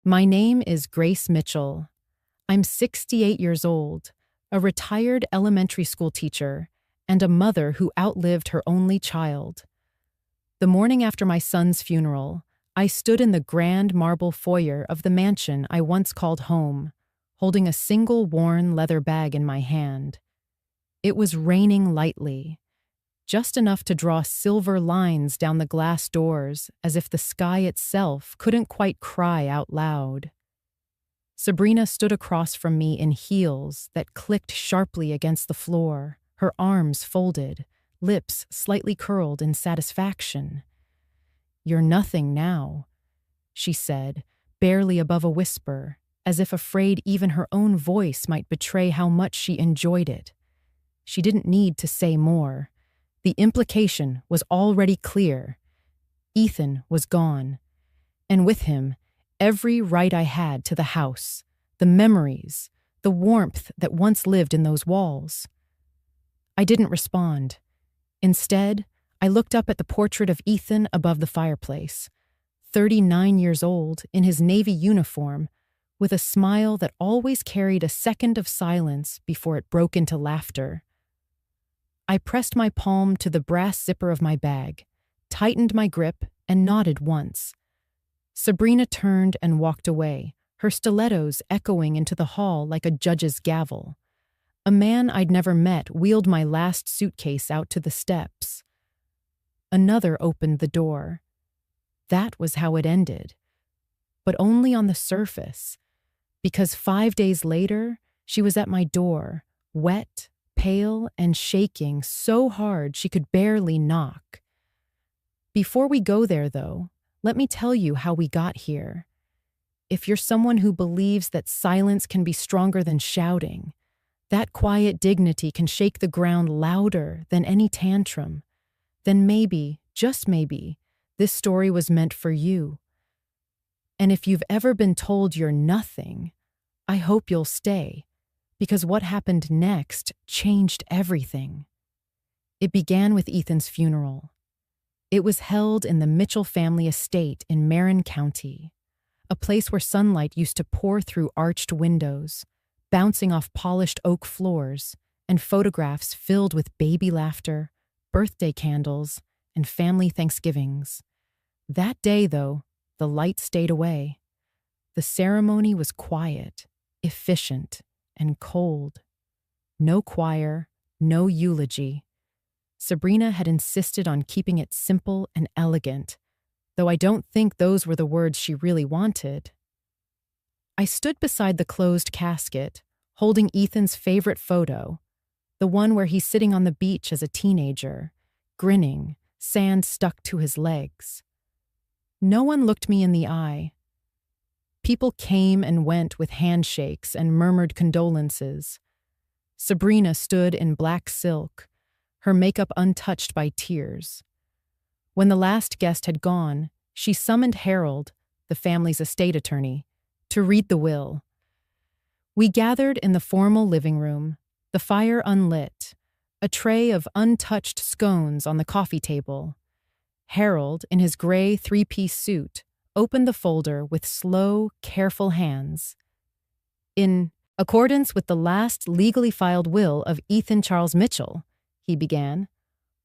My name is Grace Mitchell. I'm 68 years old, a retired elementary school teacher, and a mother who outlived her only child. The morning after my son's funeral, I stood in the grand marble foyer of the mansion I once called home, holding a single worn leather bag in my hand. It was raining lightly, just enough to draw silver lines down the glass doors as if the sky itself couldn't quite cry out loud. Sabrina stood across from me in heels that clicked sharply against the floor, her arms folded, lips slightly curled in satisfaction. "You're nothing now," she said, barely above a whisper, as if afraid even her own voice might betray how much she enjoyed it. She didn't need to say more. The implication was already clear. Ethan was gone, and with him, every right I had to the house, the memories, the warmth that once lived in those walls. I didn't respond. Instead, I looked up at the portrait of Ethan above the fireplace, 39 years old, in his Navy uniform, with a smile that always carried a second of silence before it broke into laughter. I pressed my palm to the brass zipper of my bag, tightened my grip, and nodded once. Sabrina turned and walked away, her stilettos echoing into the hall like a judge's gavel. A man I'd never met wheeled my last suitcase out to the steps. Another opened the door. That was how it ended. But only on the surface, because 5 days later, she was at my door, wet, pale, and shaking so hard she could barely knock. Before we go there, though, let me tell you how we got here. If you're someone who believes that silence can be stronger than shouting, that quiet dignity can shake the ground louder than any tantrum, then maybe, just maybe, this story was meant for you. And if you've ever been told you're nothing, I hope you'll stay, because what happened next changed everything. It began with Ethan's funeral. It was held in the Mitchell family estate in Marin County, a place where sunlight used to pour through arched windows, bouncing off polished oak floors, and photographs filled with baby laughter, birthday candles, and family Thanksgivings. That day, though, the light stayed away. The ceremony was quiet, efficient, and cold. No choir, no eulogy. Sabrina had insisted on keeping it simple and elegant, though I don't think those were the words she really wanted. I stood beside the closed casket, holding Ethan's favorite photo, the one where he's sitting on the beach as a teenager, grinning, sand stuck to his legs. No one looked me in the eye. People came and went with handshakes and murmured condolences. Sabrina stood in black silk, her makeup untouched by tears. When the last guest had gone, she summoned Harold, the family's estate attorney, to read the will. We gathered in the formal living room, the fire unlit, a tray of untouched scones on the coffee table. Harold, in his gray three-piece suit, opened the folder with slow, careful hands. "In accordance with the last legally filed will of Ethan Charles Mitchell," he began,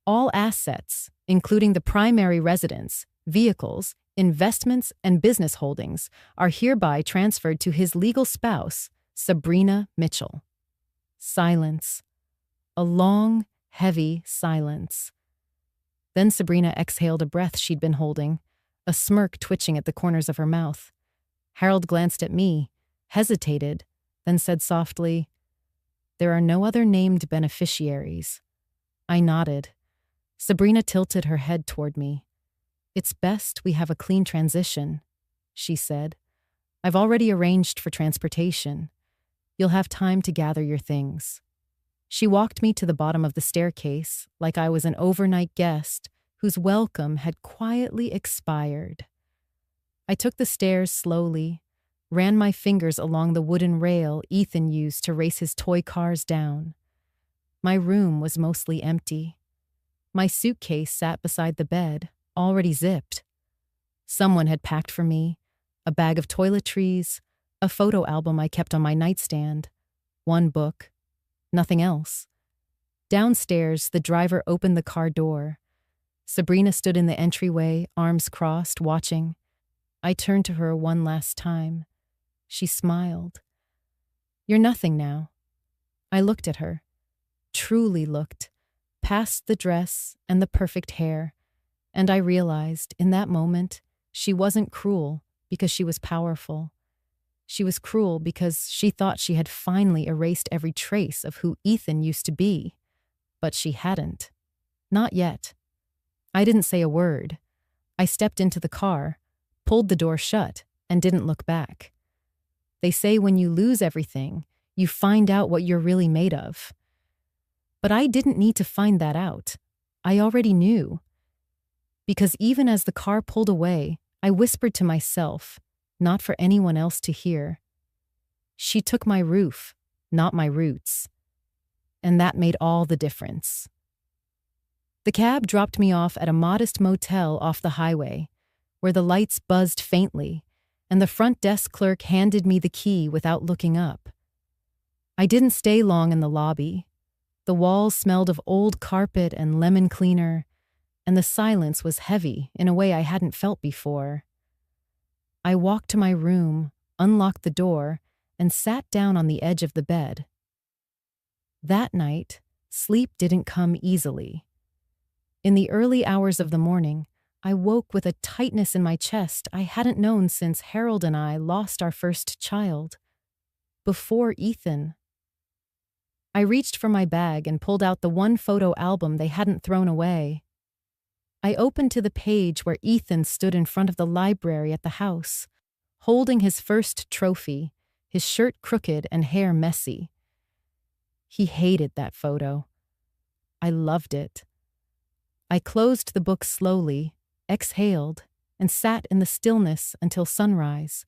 "all assets, including the primary residence, vehicles, investments, and business holdings, are hereby transferred to his legal spouse, Sabrina Mitchell." Silence. A long, heavy silence. Then Sabrina exhaled a breath she'd been holding, a smirk twitching at the corners of her mouth. Harold glanced at me, hesitated, then said softly, "There are no other named beneficiaries." I nodded. Sabrina tilted her head toward me. "It's best we have a clean transition," she said. "I've already arranged for transportation. You'll have time to gather your things." She walked me to the bottom of the staircase like I was an overnight guest whose welcome had quietly expired. I took the stairs slowly, ran my fingers along the wooden rail Ethan used to race his toy cars down. My room was mostly empty. My suitcase sat beside the bed, already zipped. Someone had packed for me, a bag of toiletries, a photo album I kept on my nightstand, one book, nothing else. Downstairs, the driver opened the car door. Sabrina stood in the entryway, arms crossed, watching. I turned to her one last time. She smiled. "You're nothing now." I looked at her, truly looked, past the dress and the perfect hair, and I realized, in that moment, she wasn't cruel because she was powerful. She was cruel because she thought she had finally erased every trace of who Ethan used to be. But she hadn't. Not yet. I didn't say a word. I stepped into the car, pulled the door shut, and didn't look back. They say when you lose everything, you find out what you're really made of. But I didn't need to find that out. I already knew. Because even as the car pulled away, I whispered to myself, not for anyone else to hear. She took my roof, not my roots. And that made all the difference. The cab dropped me off at a modest motel off the highway, where the lights buzzed faintly, and the front desk clerk handed me the key without looking up. I didn't stay long in the lobby. The walls smelled of old carpet and lemon cleaner, and the silence was heavy in a way I hadn't felt before. I walked to my room, unlocked the door, and sat down on the edge of the bed. That night, sleep didn't come easily. In the early hours of the morning, I woke with a tightness in my chest I hadn't known since Harold and I lost our first child. Before Ethan. I reached for my bag and pulled out the one photo album they hadn't thrown away. I opened to the page where Ethan stood in front of the library at the house, holding his first trophy, his shirt crooked and hair messy. He hated that photo. I loved it. I closed the book slowly, exhaled, and sat in the stillness until sunrise.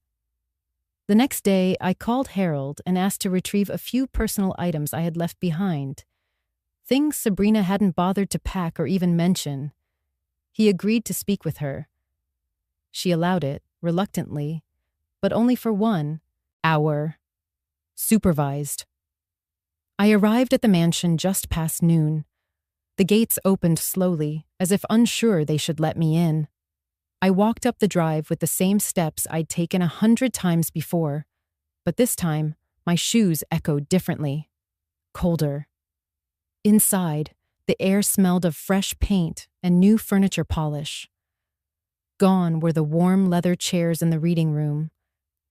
The next day, I called Harold and asked to retrieve a few personal items I had left behind, things Sabrina hadn't bothered to pack or even mention. He agreed to speak with her. She allowed it, reluctantly, but only for 1 hour. Supervised. I arrived at the mansion just past noon. The gates opened slowly, as if unsure they should let me in. I walked up the drive with the same steps I'd taken 100 times before, but this time, my shoes echoed differently. Colder. Inside, the air smelled of fresh paint and new furniture polish. Gone were the warm leather chairs in the reading room,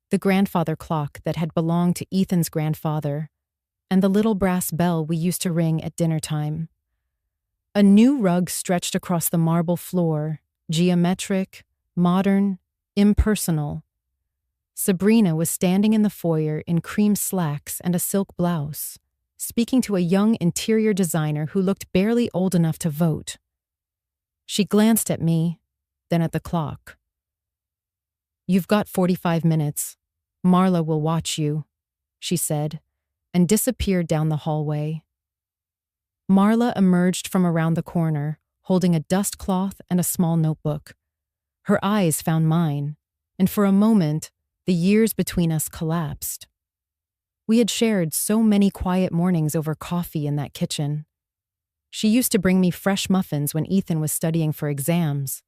the grandfather clock that had belonged to Ethan's grandfather, and the little brass bell we used to ring at dinner time. A new rug stretched across the marble floor, geometric, modern, impersonal. Sabrina was standing in the foyer in cream slacks and a silk blouse, speaking to a young interior designer who looked barely old enough to vote. She glanced at me, then at the clock. "You've got 45 minutes. Marla will watch you," she said, and disappeared down the hallway. Marla emerged from around the corner, holding a dust cloth and a small notebook. Her eyes found mine, and for a moment, the years between us collapsed. We had shared so many quiet mornings over coffee in that kitchen. She used to bring me fresh muffins when Ethan was studying for exams.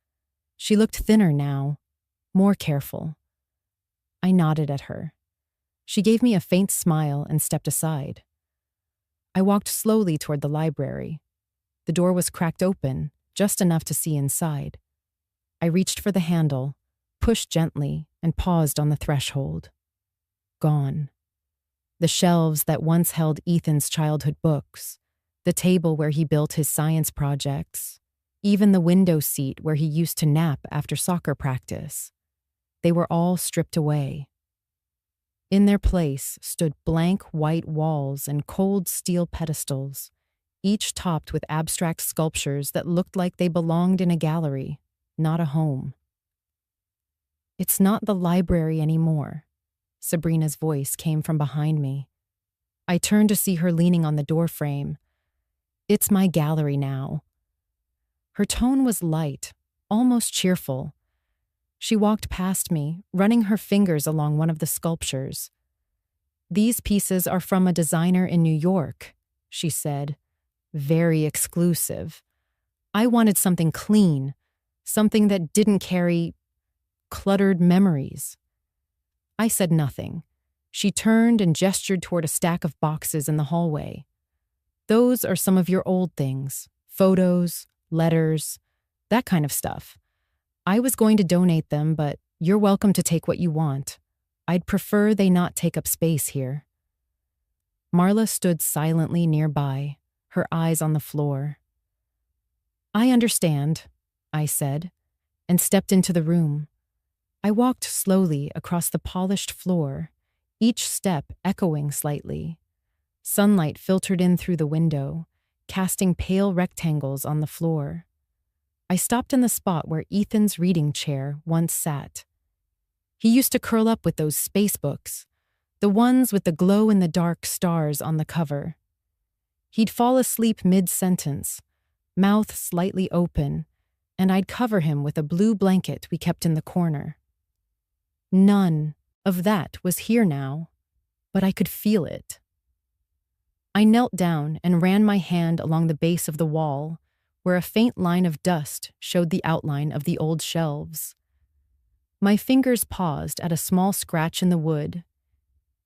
She looked thinner now, more careful. I nodded at her. She gave me a faint smile and stepped aside. I walked slowly toward the library. The door was cracked open, just enough to see inside. I reached for the handle, pushed gently, and paused on the threshold. Gone. The shelves that once held Ethan's childhood books, the table where he built his science projects, even the window seat where he used to nap after soccer practice. They were all stripped away. In their place stood blank white walls and cold steel pedestals, each topped with abstract sculptures that looked like they belonged in a gallery, not a home. "It's not the library anymore," Sabrina's voice came from behind me. I turned to see her leaning on the doorframe. "It's my gallery now." Her tone was light, almost cheerful. She walked past me, running her fingers along one of the sculptures. "These pieces are from a designer in New York," she said. "Very exclusive. I wanted something clean, something that didn't carry cluttered memories." I said nothing. She turned and gestured toward a stack of boxes in the hallway. "Those are some of your old things, photos, letters, that kind of stuff. I was going to donate them, but you're welcome to take what you want. I'd prefer they not take up space here." Marla stood silently nearby, her eyes on the floor. "I understand," I said, and stepped into the room. I walked slowly across the polished floor, each step echoing slightly. Sunlight filtered in through the window, casting pale rectangles on the floor. I stopped in the spot where Ethan's reading chair once sat. He used to curl up with those space books, the ones with the glow-in-the-dark stars on the cover. He'd fall asleep mid-sentence, mouth slightly open, and I'd cover him with a blue blanket we kept in the corner. None of that was here now, but I could feel it. I knelt down and ran my hand along the base of the wall, where a faint line of dust showed the outline of the old shelves. My fingers paused at a small scratch in the wood.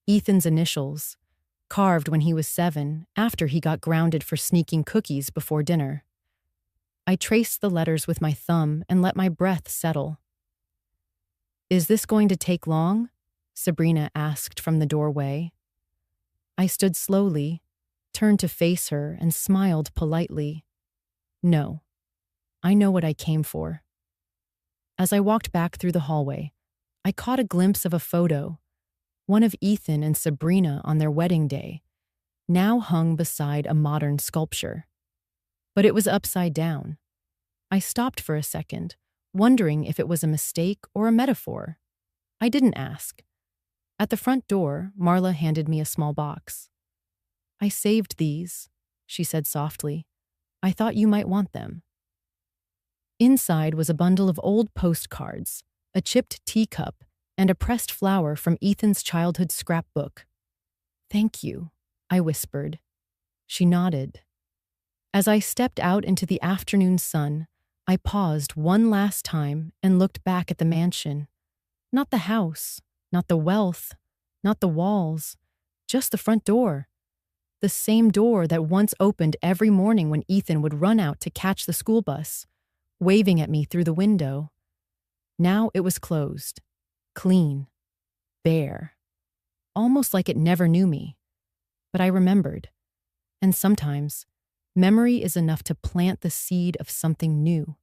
Ethan's initials, carved when he was 7 after he got grounded for sneaking cookies before dinner. I traced the letters with my thumb and let my breath settle. "Is this going to take long?" Sabrina asked from the doorway. I stood slowly, turned to face her, and smiled politely. "No, I know what I came for." As I walked back through the hallway, I caught a glimpse of a photo, one of Ethan and Sabrina on their wedding day, now hung beside a modern sculpture. But it was upside down. I stopped for a second, wondering if it was a mistake or a metaphor. I didn't ask. At the front door, Marla handed me a small box. "I saved these," she said softly. "I thought you might want them." Inside was a bundle of old postcards, a chipped teacup, and a pressed flower from Ethan's childhood scrapbook. "Thank you," I whispered. She nodded. As I stepped out into the afternoon sun, I paused one last time and looked back at the mansion. Not the house, not the wealth, not the walls, just the front door. The same door that once opened every morning when Ethan would run out to catch the school bus, waving at me through the window. Now it was closed, clean, bare, almost like it never knew me. But I remembered. And sometimes, memory is enough to plant the seed of something new.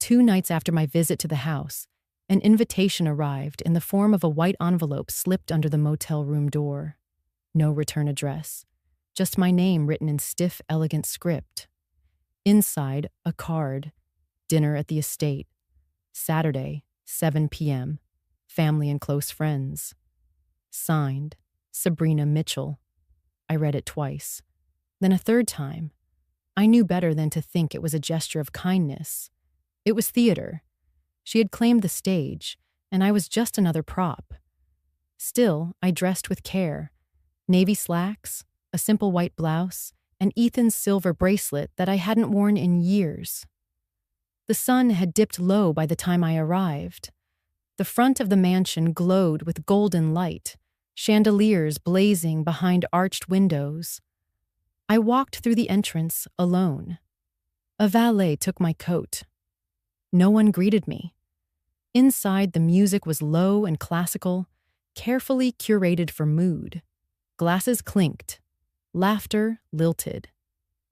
2 nights after my visit to the house, an invitation arrived in the form of a white envelope slipped under the motel room door. No return address, just my name written in stiff, elegant script. Inside, a card, dinner at the estate, Saturday, 7 p.m., family and close friends. Signed, Sabrina Mitchell. I read it twice. Then a third time. I knew better than to think it was a gesture of kindness. It was theater. She had claimed the stage, and I was just another prop. Still, I dressed with care. Navy slacks, a simple white blouse, and Ethan's silver bracelet that I hadn't worn in years. The sun had dipped low by the time I arrived. The front of the mansion glowed with golden light, chandeliers blazing behind arched windows. I walked through the entrance alone. A valet took my coat. No one greeted me. Inside, the music was low and classical, carefully curated for mood. Glasses clinked. Laughter lilted.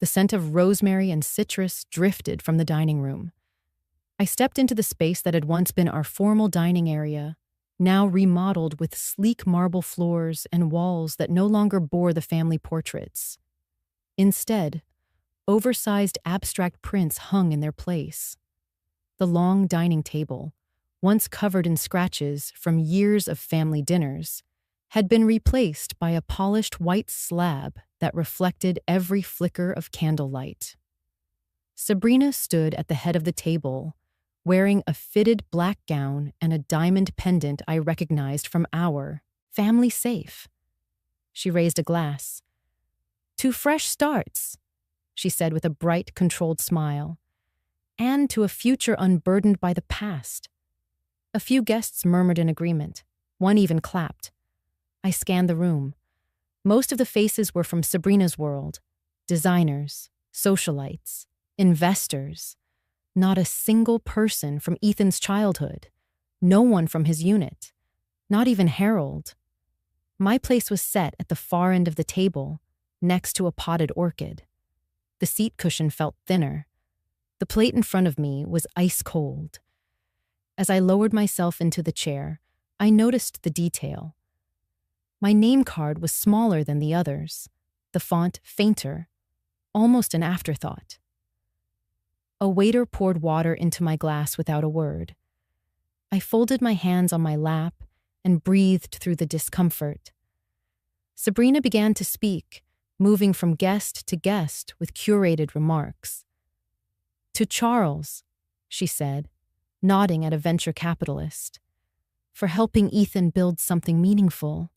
The scent of rosemary and citrus drifted from the dining room. I stepped into the space that had once been our formal dining area, now remodeled with sleek marble floors and walls that no longer bore the family portraits. Instead, oversized abstract prints hung in their place. The long dining table, once covered in scratches from years of family dinners, had been replaced by a polished white slab that reflected every flicker of candlelight. Sabrina stood at the head of the table, wearing a fitted black gown and a diamond pendant I recognized from our family safe. She raised a glass. "To fresh starts," she said with a bright, controlled smile, "and to a future unburdened by the past." A few guests murmured in agreement. One even clapped. I scanned the room. Most of the faces were from Sabrina's world. Designers, socialites, investors. Not a single person from Ethan's childhood. No one from his unit. Not even Harold. My place was set at the far end of the table, next to a potted orchid. The seat cushion felt thinner. The plate in front of me was ice cold. As I lowered myself into the chair, I noticed the detail. My name card was smaller than the others, the font fainter, almost an afterthought. A waiter poured water into my glass without a word. I folded my hands on my lap and breathed through the discomfort. Sabrina began to speak, moving from guest to guest with curated remarks. "To Charles," she said, nodding at a venture capitalist, "for helping Ethan build something meaningful.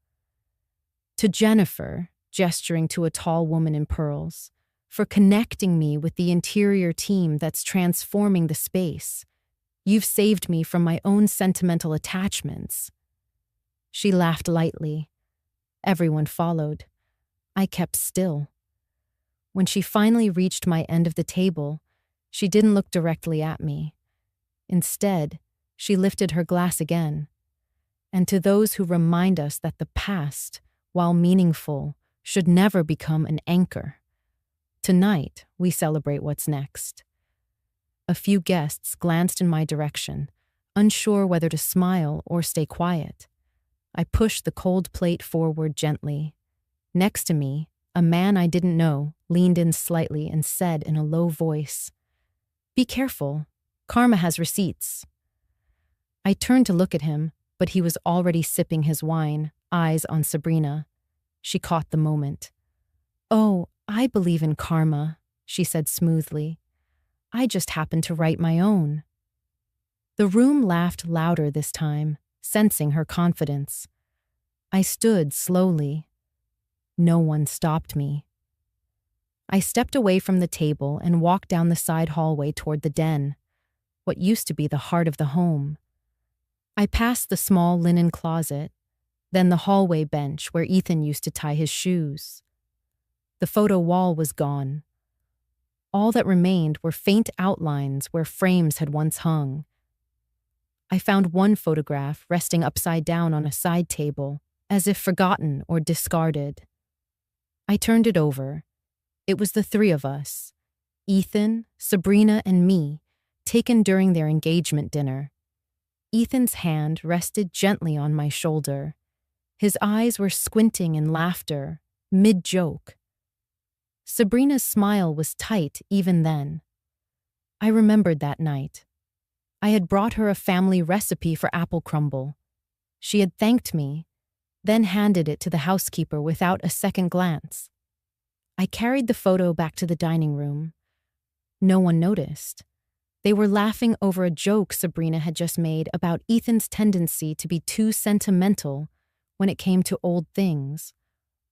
To Jennifer," gesturing to a tall woman in pearls, "for connecting me with the interior team that's transforming the space. You've saved me from my own sentimental attachments." She laughed lightly. Everyone followed. I kept still. When she finally reached my end of the table, she didn't look directly at me. Instead, she lifted her glass again. "And to those who remind us that the past, while meaningful, should never become an anchor. Tonight, we celebrate what's next." A few guests glanced in my direction, unsure whether to smile or stay quiet. I pushed the cold plate forward gently. Next to me, a man I didn't know leaned in slightly and said in a low voice, "Be careful. Karma has receipts." I turned to look at him, but he was already sipping his wine, eyes on Sabrina. She caught the moment. "Oh, I believe in karma," she said smoothly. "I just happen to write my own." The room laughed louder this time, sensing her confidence. I stood slowly. No one stopped me. I stepped away from the table and walked down the side hallway toward the den, what used to be the heart of the home. I passed the small linen closet, then the hallway bench where Ethan used to tie his shoes. The photo wall was gone. All that remained were faint outlines where frames had once hung. I found one photograph resting upside down on a side table, as if forgotten or discarded. I turned it over. It was the three of us, Ethan, Sabrina, and me, taken during their engagement dinner. Ethan's hand rested gently on my shoulder. His eyes were squinting in laughter, mid-joke. Sabrina's smile was tight even then. I remembered that night. I had brought her a family recipe for apple crumble. She had thanked me, then handed it to the housekeeper without a second glance. I carried the photo back to the dining room. No one noticed. They were laughing over a joke Sabrina had just made about Ethan's tendency to be too sentimental when it came to old things.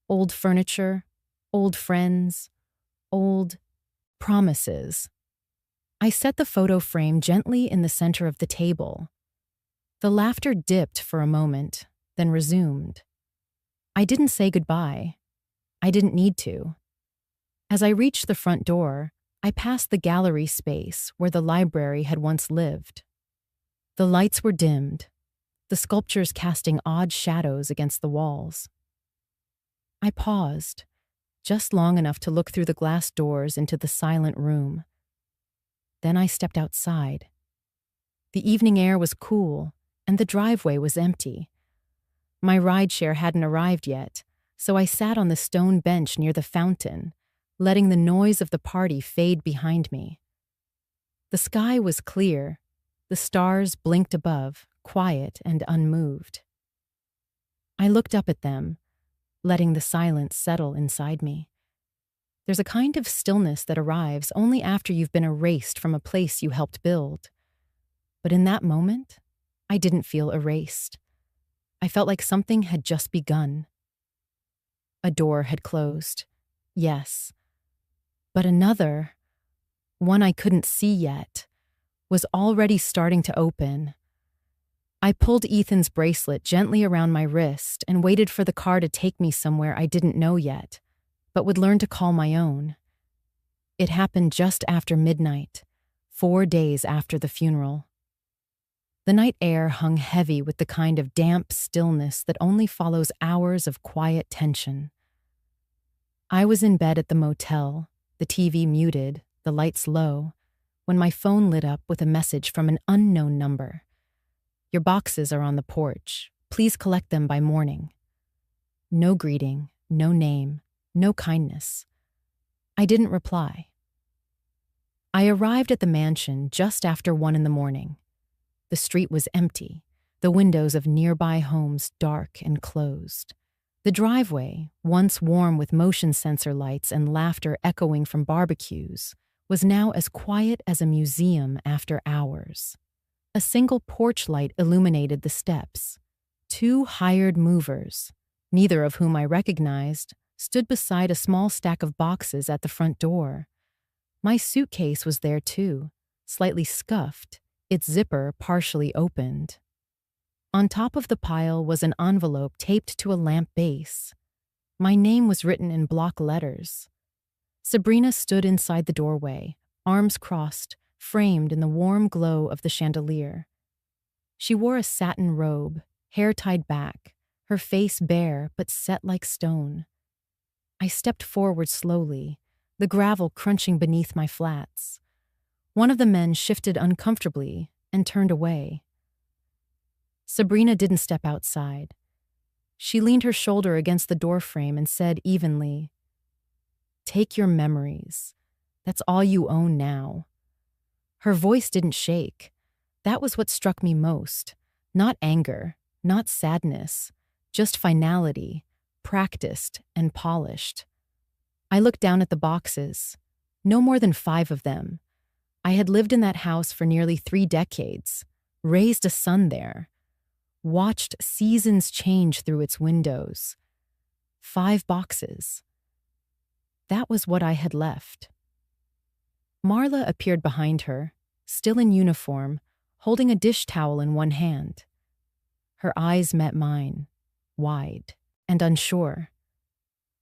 Old furniture, old friends, old promises. I set the photo frame gently in the center of the table. The laughter dipped for a moment, then resumed. I didn't say goodbye. I didn't need to. As I reached the front door, I passed the gallery space where the library had once lived. The lights were dimmed, the sculptures casting odd shadows against the walls. I paused, just long enough to look through the glass doors into the silent room. Then I stepped outside. The evening air was cool, and the driveway was empty. My rideshare hadn't arrived yet, so I sat on the stone bench near the fountain, letting the noise of the party fade behind me. The sky was clear. The stars blinked above, quiet and unmoved. I looked up at them, letting the silence settle inside me. There's a kind of stillness that arrives only after you've been erased from a place you helped build. But in that moment, I didn't feel erased. I felt like something had just begun. A door had closed. Yes. But another, one I couldn't see yet, was already starting to open. I pulled Ethan's bracelet gently around my wrist and waited for the car to take me somewhere I didn't know yet, but would learn to call my own. It happened just after midnight, 4 days after the funeral. The night air hung heavy with the kind of damp stillness that only follows hours of quiet tension. I was in bed at the motel, the TV muted, the lights low, when my phone lit up with a message from an unknown number. "Your boxes are on the porch. Please collect them by morning." No greeting, no name, no kindness. I didn't reply. I arrived at the mansion just after 1 in the morning. The street was empty, the windows of nearby homes dark and closed. The driveway, once warm with motion sensor lights and laughter echoing from barbecues, was now as quiet as a museum after hours. A single porch light illuminated the steps. 2 hired movers, neither of whom I recognized, stood beside a small stack of boxes at the front door. My suitcase was there too, slightly scuffed, its zipper partially opened. On top of the pile was an envelope taped to a lamp base. My name was written in block letters. Sabrina stood inside the doorway, arms crossed, framed in the warm glow of the chandelier. She wore a satin robe, hair tied back, her face bare but set like stone. I stepped forward slowly, the gravel crunching beneath my flats. One of the men shifted uncomfortably and turned away. Sabrina didn't step outside. She leaned her shoulder against the doorframe and said evenly, "Take your memories. That's all you own now." Her voice didn't shake. That was what struck me most. Not anger, not sadness, just finality, practiced and polished. I looked down at the boxes. No more than 5 of them. I had lived in that house for nearly 3 decades, raised a son there, watched seasons change through its windows. 5 boxes. That was what I had left. Marla appeared behind her, still in uniform, holding a dish towel in one hand. Her eyes met mine, wide and unsure.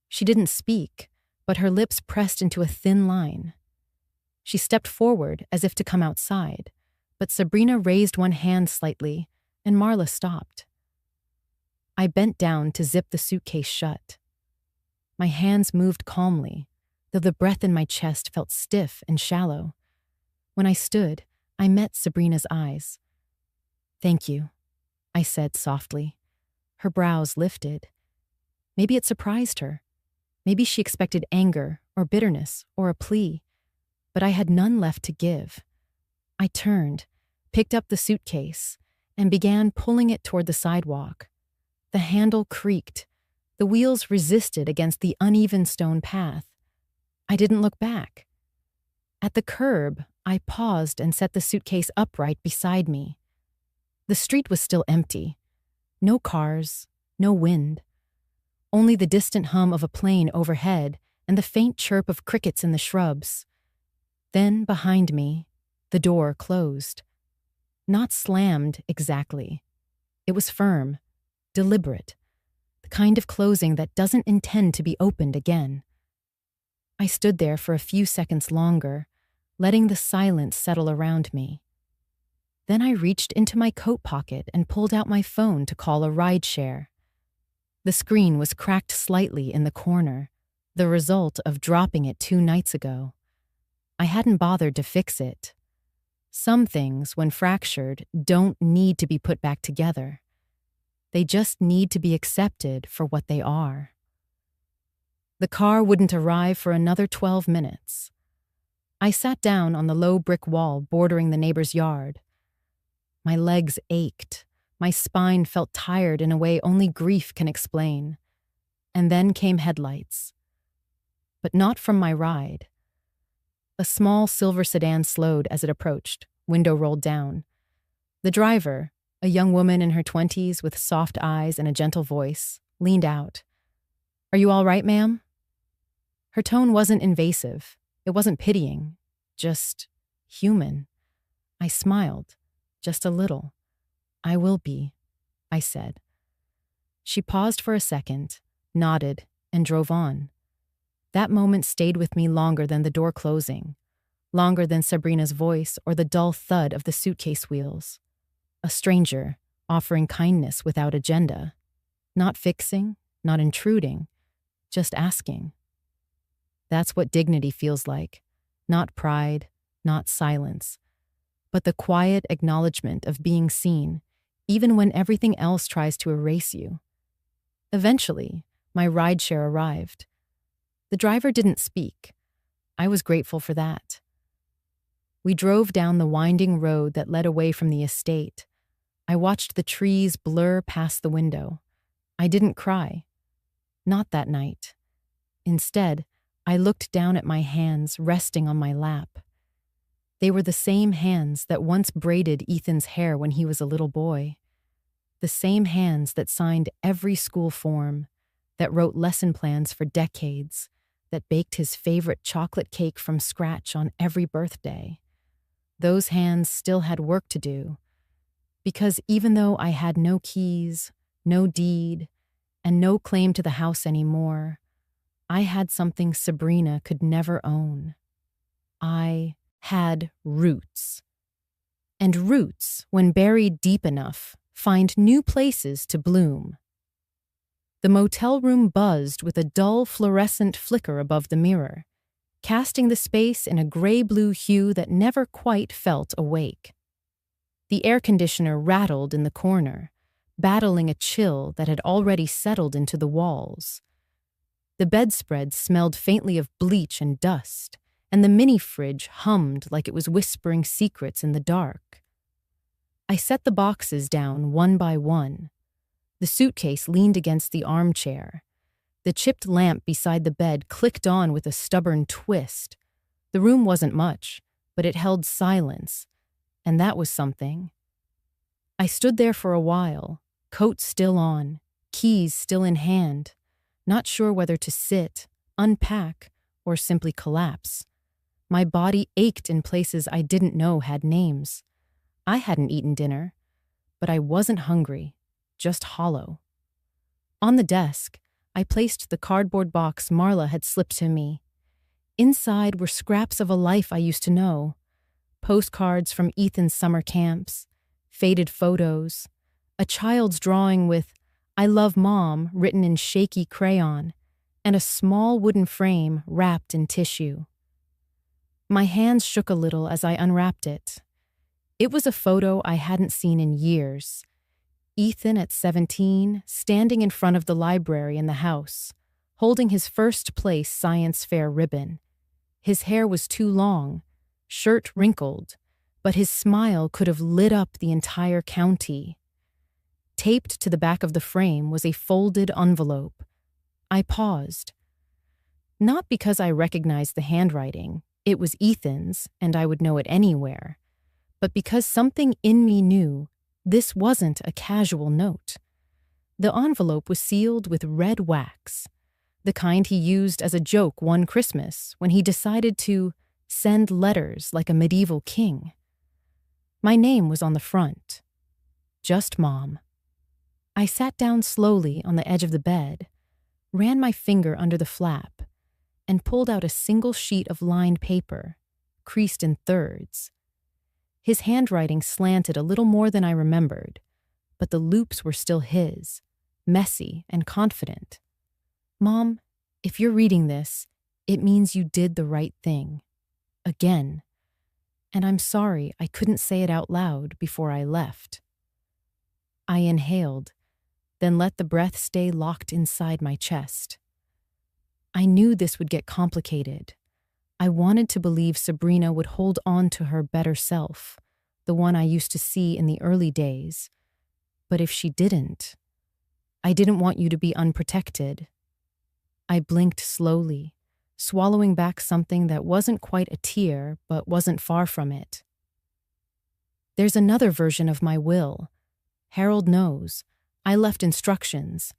She didn't speak, but her lips pressed into a thin line. She stepped forward as if to come outside, but Sabrina raised one hand slightly, and Marla stopped. I bent down to zip the suitcase shut. My hands moved calmly, though the breath in my chest felt stiff and shallow. When I stood, I met Sabrina's eyes. "Thank you," I said softly. Her brows lifted. Maybe it surprised her. Maybe she expected anger or bitterness or a plea, but I had none left to give. I turned, picked up the suitcase, and began pulling it toward the sidewalk. The handle creaked. The wheels resisted against the uneven stone path. I didn't look back. At the curb, I paused and set the suitcase upright beside me. The street was still empty. No cars, no wind. Only the distant hum of a plane overhead and the faint chirp of crickets in the shrubs. Then, behind me, the door closed. Not slammed exactly. It was firm, deliberate, the kind of closing that doesn't intend to be opened again. I stood there for a few seconds longer, letting the silence settle around me. Then I reached into my coat pocket and pulled out my phone to call a rideshare. The screen was cracked slightly in the corner, the result of dropping it 2 nights ago. I hadn't bothered to fix it. Some things, when fractured, don't need to be put back together. They just need to be accepted for what they are. The car wouldn't arrive for another 12 minutes. I sat down on the low brick wall bordering the neighbor's yard. My legs ached. My spine felt tired in a way only grief can explain. And then came headlights. But not from my ride. A small silver sedan slowed as it approached, window rolled down. The driver, a young woman in her 20s with soft eyes and a gentle voice, leaned out. "Are you all right, ma'am?" Her tone wasn't invasive. It wasn't pitying. Just human. I smiled. Just a little. "I will be," I said. She paused for a second, nodded, and drove on. That moment stayed with me longer than the door closing, longer than Sabrina's voice or the dull thud of the suitcase wheels. A stranger, offering kindness without agenda. Not fixing, not intruding, just asking. That's what dignity feels like. Not pride, not silence, but the quiet acknowledgement of being seen, even when everything else tries to erase you. Eventually, my rideshare arrived. The driver didn't speak. I was grateful for that. We drove down the winding road that led away from the estate. I watched the trees blur past the window. I didn't cry. Not that night. Instead, I looked down at my hands resting on my lap. They were the same hands that once braided Ethan's hair when he was a little boy. The same hands that signed every school form, that wrote lesson plans for decades, that baked his favorite chocolate cake from scratch on every birthday. Those hands still had work to do, because even though I had no keys, no deed, and no claim to the house anymore, I had something Sabrina could never own. I had roots. And roots, when buried deep enough, find new places to bloom. The motel room buzzed with a dull fluorescent flicker above the mirror, casting the space in a gray-blue hue that never quite felt awake. The air conditioner rattled in the corner, battling a chill that had already settled into the walls. The bedspread smelled faintly of bleach and dust, and the mini-fridge hummed like it was whispering secrets in the dark. I set the boxes down one by one. The suitcase leaned against the armchair. The chipped lamp beside the bed clicked on with a stubborn twist. The room wasn't much, but it held silence, and that was something. I stood there for a while, coat still on, keys still in hand, not sure whether to sit, unpack, or simply collapse. My body ached in places I didn't know had names. I hadn't eaten dinner, but I wasn't hungry, just hollow. On the desk, I placed the cardboard box Marla had slipped to me. Inside were scraps of a life I used to know, postcards from Ethan's summer camps, faded photos, a child's drawing with "I love Mom" written in shaky crayon, and a small wooden frame wrapped in tissue. My hands shook a little as I unwrapped it. It was a photo I hadn't seen in years. Ethan at 17, standing in front of the library in the house, holding his first place science fair ribbon. His hair was too long, shirt wrinkled, but his smile could have lit up the entire county. Taped to the back of the frame was a folded envelope. I paused. Not because I recognized the handwriting, it was Ethan's, and I would know it anywhere, but because something in me knew this wasn't a casual note. The envelope was sealed with red wax, the kind he used as a joke one Christmas when he decided to send letters like a medieval king. My name was on the front. Just Mom. I sat down slowly on the edge of the bed, ran my finger under the flap, and pulled out a single sheet of lined paper, creased in thirds. His handwriting slanted a little more than I remembered, but the loops were still his, messy and confident. "Mom, if you're reading this, it means you did the right thing. Again. And I'm sorry I couldn't say it out loud before I left." I inhaled, then let the breath stay locked inside my chest. I knew this would get complicated. I wanted to believe Sabrina would hold on to her better self, the one I used to see in the early days. But if she didn't, I didn't want you to be unprotected. I blinked slowly, swallowing back something that wasn't quite a tear, but wasn't far from it. There's another version of my will. Harold knows. I left instructions.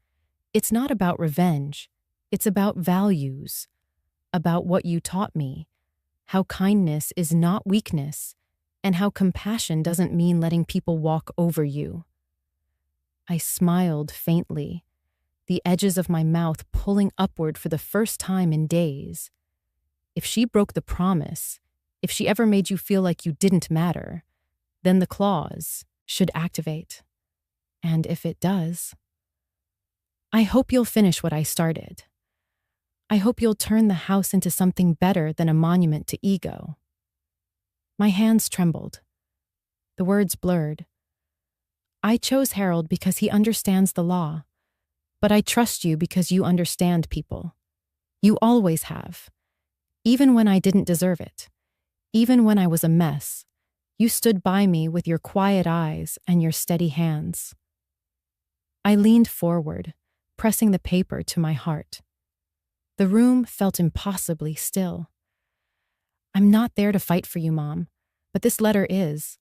It's not about revenge. It's about values. About what you taught me. How kindness is not weakness, and how compassion doesn't mean letting people walk over you. I smiled faintly, the edges of my mouth pulling upward for the first time in days. If she broke the promise, if she ever made you feel like you didn't matter, then the clause should activate. And if it does, I hope you'll finish what I started. I hope you'll turn the house into something better than a monument to ego. My hands trembled. The words blurred. I chose Harold because he understands the law, but I trust you because you understand people. You always have. Even when I didn't deserve it. Even when I was a mess, you stood by me with your quiet eyes and your steady hands. I leaned forward, pressing the paper to my heart. The room felt impossibly still. I'm not there to fight for you, Mom, but this letter is.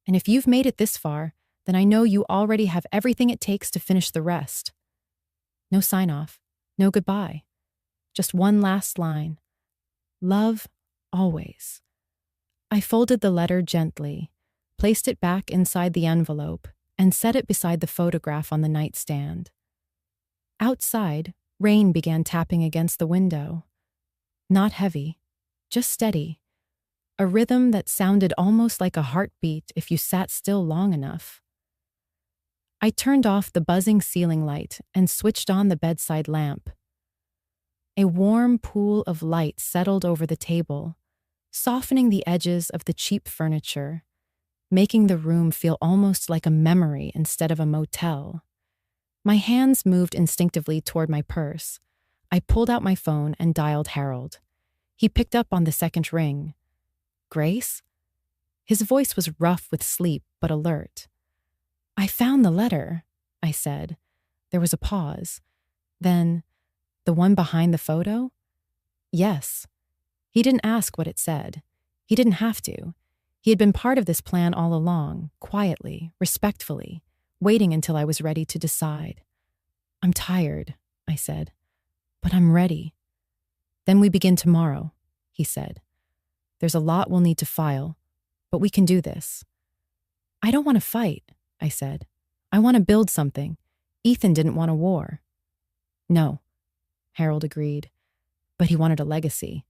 And if you've made it this far, then I know you already have everything it takes to finish the rest. No sign-off, no goodbye. Just one last line. Love, always. I folded the letter gently, placed it back inside the envelope, and set it beside the photograph on the nightstand. Outside, rain began tapping against the window. Not heavy, just steady. A rhythm that sounded almost like a heartbeat if you sat still long enough. I turned off the buzzing ceiling light and switched on the bedside lamp. A warm pool of light settled over the table, softening the edges of the cheap furniture, making the room feel almost like a memory instead of a motel. My hands moved instinctively toward my purse. I pulled out my phone and dialed Harold. He picked up on the second ring. Grace? His voice was rough with sleep, but alert. I found the letter, I said. There was a pause. Then, the one behind the photo? Yes. He didn't ask what it said. He didn't have to. He had been part of this plan all along, quietly, respectfully, waiting until I was ready to decide. I'm tired, I said, but I'm ready. Then we begin tomorrow, he said. There's a lot we'll need to file, but we can do this. I don't want to fight, I said. I want to build something. Ethan didn't want a war. No, Harold agreed, but he wanted a legacy.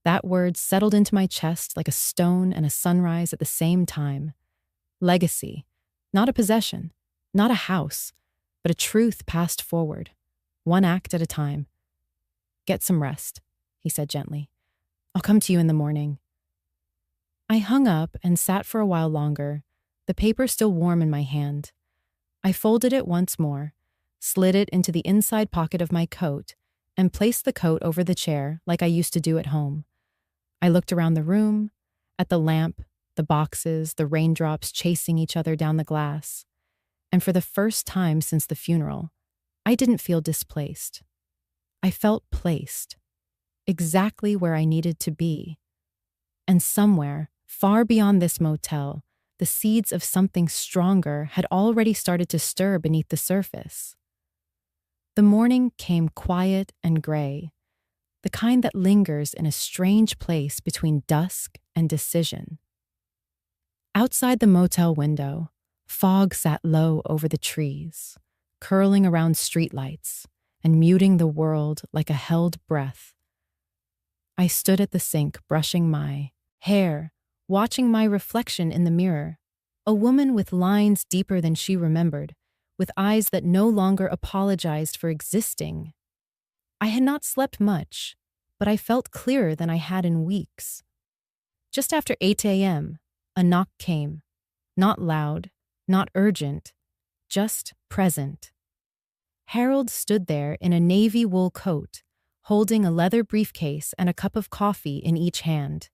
That word settled into my chest like a stone and a sunrise at the same time. Legacy, not a possession, not a house, but a truth passed forward, one act at a time. Get some rest, he said gently. I'll come to you in the morning. I hung up and sat for a while longer, the paper still warm in my hand. I folded it once more, slid it into the inside pocket of my coat, and placed the coat over the chair like I used to do at home. I looked around the room, at the lamp, the boxes, the raindrops chasing each other down the glass. And for the first time since the funeral, I didn't feel displaced. I felt placed, exactly where I needed to be. And somewhere, far beyond this motel, the seeds of something stronger had already started to stir beneath the surface. The morning came quiet and gray, the kind that lingers in a strange place between dusk and decision. Outside the motel window, fog sat low over the trees, curling around streetlights and muting the world like a held breath. I stood at the sink brushing my hair, watching my reflection in the mirror, a woman with lines deeper than she remembered, with eyes that no longer apologized for existing. I had not slept much, but I felt clearer than I had in weeks. Just after 8 a.m., a knock came, not loud, not urgent, just present. Harold stood there in a navy wool coat, holding a leather briefcase and a cup of coffee in each hand.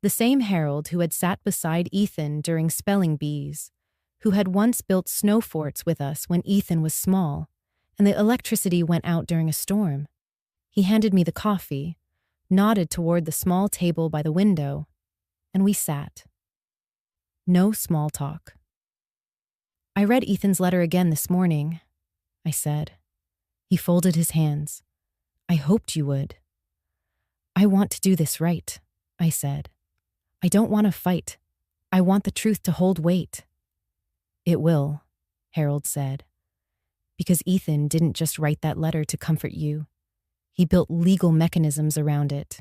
The same Harold who had sat beside Ethan during spelling bees, who had once built snow forts with us when Ethan was small, and the electricity went out during a storm. He handed me the coffee, nodded toward the small table by the window, and we sat. No small talk. I read Ethan's letter again this morning, I said. He folded his hands. I hoped you would. I want to do this right, I said. I don't want to fight. I want the truth to hold weight. It will, Harold said. Because Ethan didn't just write that letter to comfort you. He built legal mechanisms around it.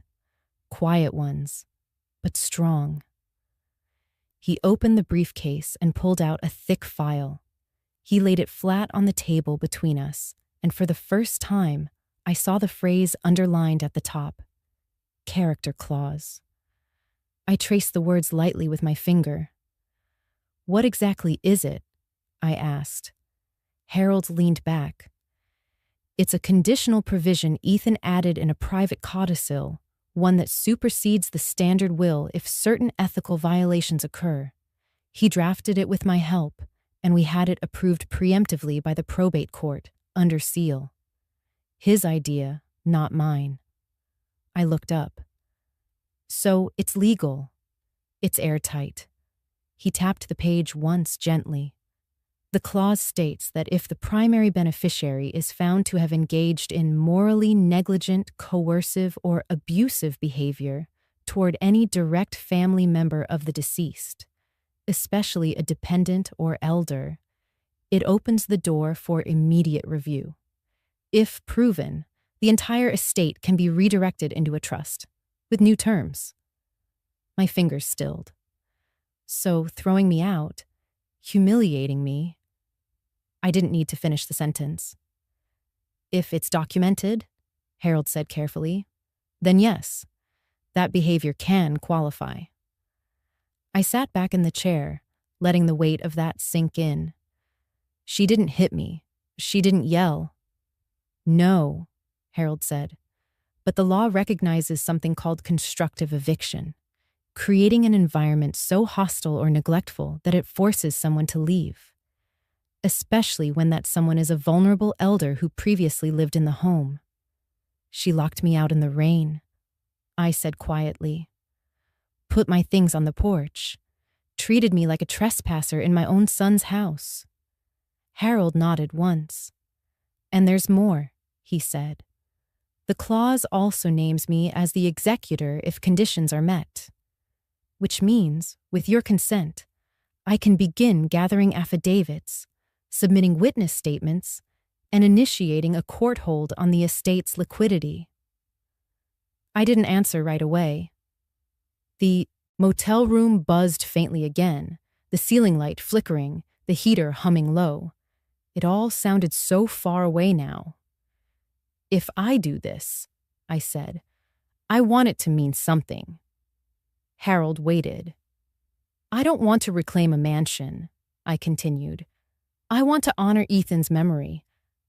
Quiet ones, but strong. He opened the briefcase and pulled out a thick file. He laid it flat on the table between us, and for the first time, I saw the phrase underlined at the top. Character clause. I traced the words lightly with my finger. What exactly is it? I asked. Harold leaned back. It's a conditional provision Ethan added in a private codicil, one that supersedes the standard will if certain ethical violations occur. He drafted it with my help, and we had it approved preemptively by the probate court, under seal. His idea, not mine. I looked up. So it's legal. It's airtight. He tapped the page once gently. The clause states that if the primary beneficiary is found to have engaged in morally negligent, coercive, or abusive behavior toward any direct family member of the deceased, especially a dependent or elder, it opens the door for immediate review. If proven, the entire estate can be redirected into a trust, with new terms. My fingers stilled. So, throwing me out, humiliating me, I didn't need to finish the sentence. If it's documented, Harold said carefully, then yes, that behavior can qualify. I sat back in the chair, letting the weight of that sink in. She didn't hit me. She didn't yell. No, Harold said, but the law recognizes something called constructive eviction, creating an environment so hostile or neglectful that it forces someone to leave. Especially when that someone is a vulnerable elder who previously lived in the home. She locked me out in the rain, I said quietly. Put my things on the porch. Treated me like a trespasser in my own son's house. Harold nodded once. And there's more, he said. The clause also names me as the executor if conditions are met. Which means, with your consent, I can begin gathering affidavits, submitting witness statements, and initiating a court hold on the estate's liquidity. I didn't answer right away. The motel room buzzed faintly again, the ceiling light flickering, the heater humming low. It all sounded so far away now. If I do this, I said, I want it to mean something. Harold waited. I don't want to reclaim a mansion, I continued. I want to honor Ethan's memory.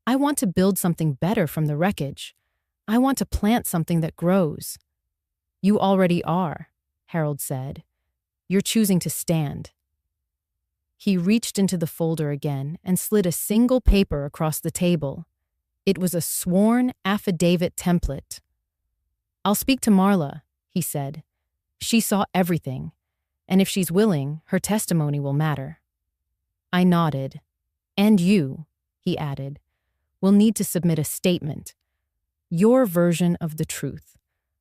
I want to build something better from the wreckage. I want to plant something that grows. You already are, Harold said. You're choosing to stand. He reached into the folder again and slid a single paper across the table. It was a sworn affidavit template. I'll speak to Marla, he said. She saw everything, and if she's willing, her testimony will matter. I nodded. And you, he added, will need to submit a statement. Your version of the truth,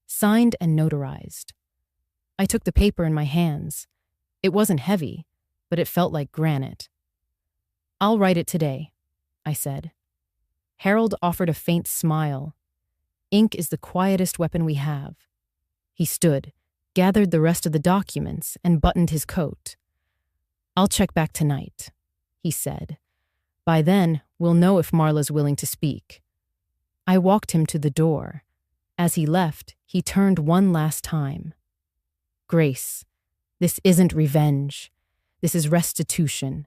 signed and notarized. I took the paper in my hands. It wasn't heavy, but it felt like granite. I'll write it today, I said. Harold offered a faint smile. Ink is the quietest weapon we have. He stood, gathered the rest of the documents, and buttoned his coat. I'll check back tonight, he said. By then, we'll know if Marla's willing to speak. I walked him to the door. As he left, he turned one last time. Grace, this isn't revenge. This is restitution.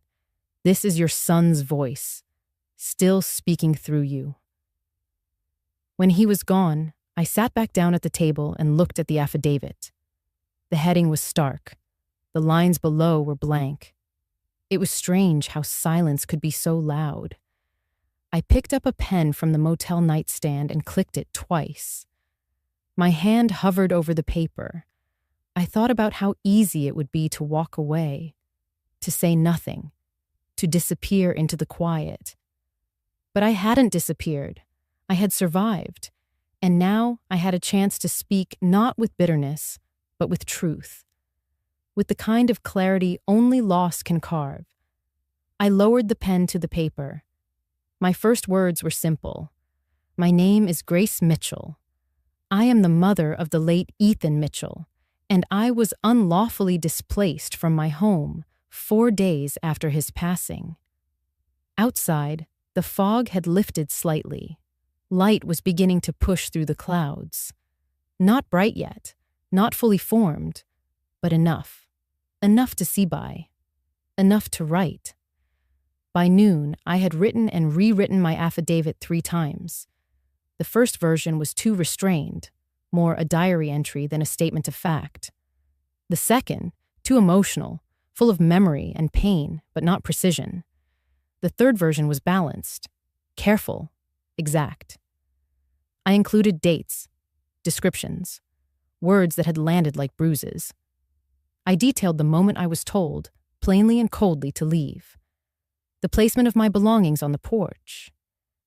This is your son's voice, still speaking through you. When he was gone, I sat back down at the table and looked at the affidavit. The heading was stark. The lines below were blank. It was strange how silence could be so loud. I picked up a pen from the motel nightstand and clicked it twice. My hand hovered over the paper. I thought about how easy it would be to walk away, to say nothing, to disappear into the quiet. But I hadn't disappeared. I had survived, and now I had a chance to speak not with bitterness, but with truth, with the kind of clarity only loss can carve. I lowered the pen to the paper. My first words were simple. My name is Grace Mitchell. I am the mother of the late Ethan Mitchell, and I was unlawfully displaced from my home 4 days after his passing. Outside, the fog had lifted slightly. Light was beginning to push through the clouds. Not bright yet, not fully formed, but enough. Enough to see by. Enough to write. By noon, I had written and rewritten my affidavit 3 times. The first version was too restrained, more a diary entry than a statement of fact. The second, too emotional, full of memory and pain, but not precision. The third version was balanced, careful, exact. I included dates, descriptions, words that had landed like bruises. I detailed the moment I was told, plainly and coldly, to leave. The placement of my belongings on the porch.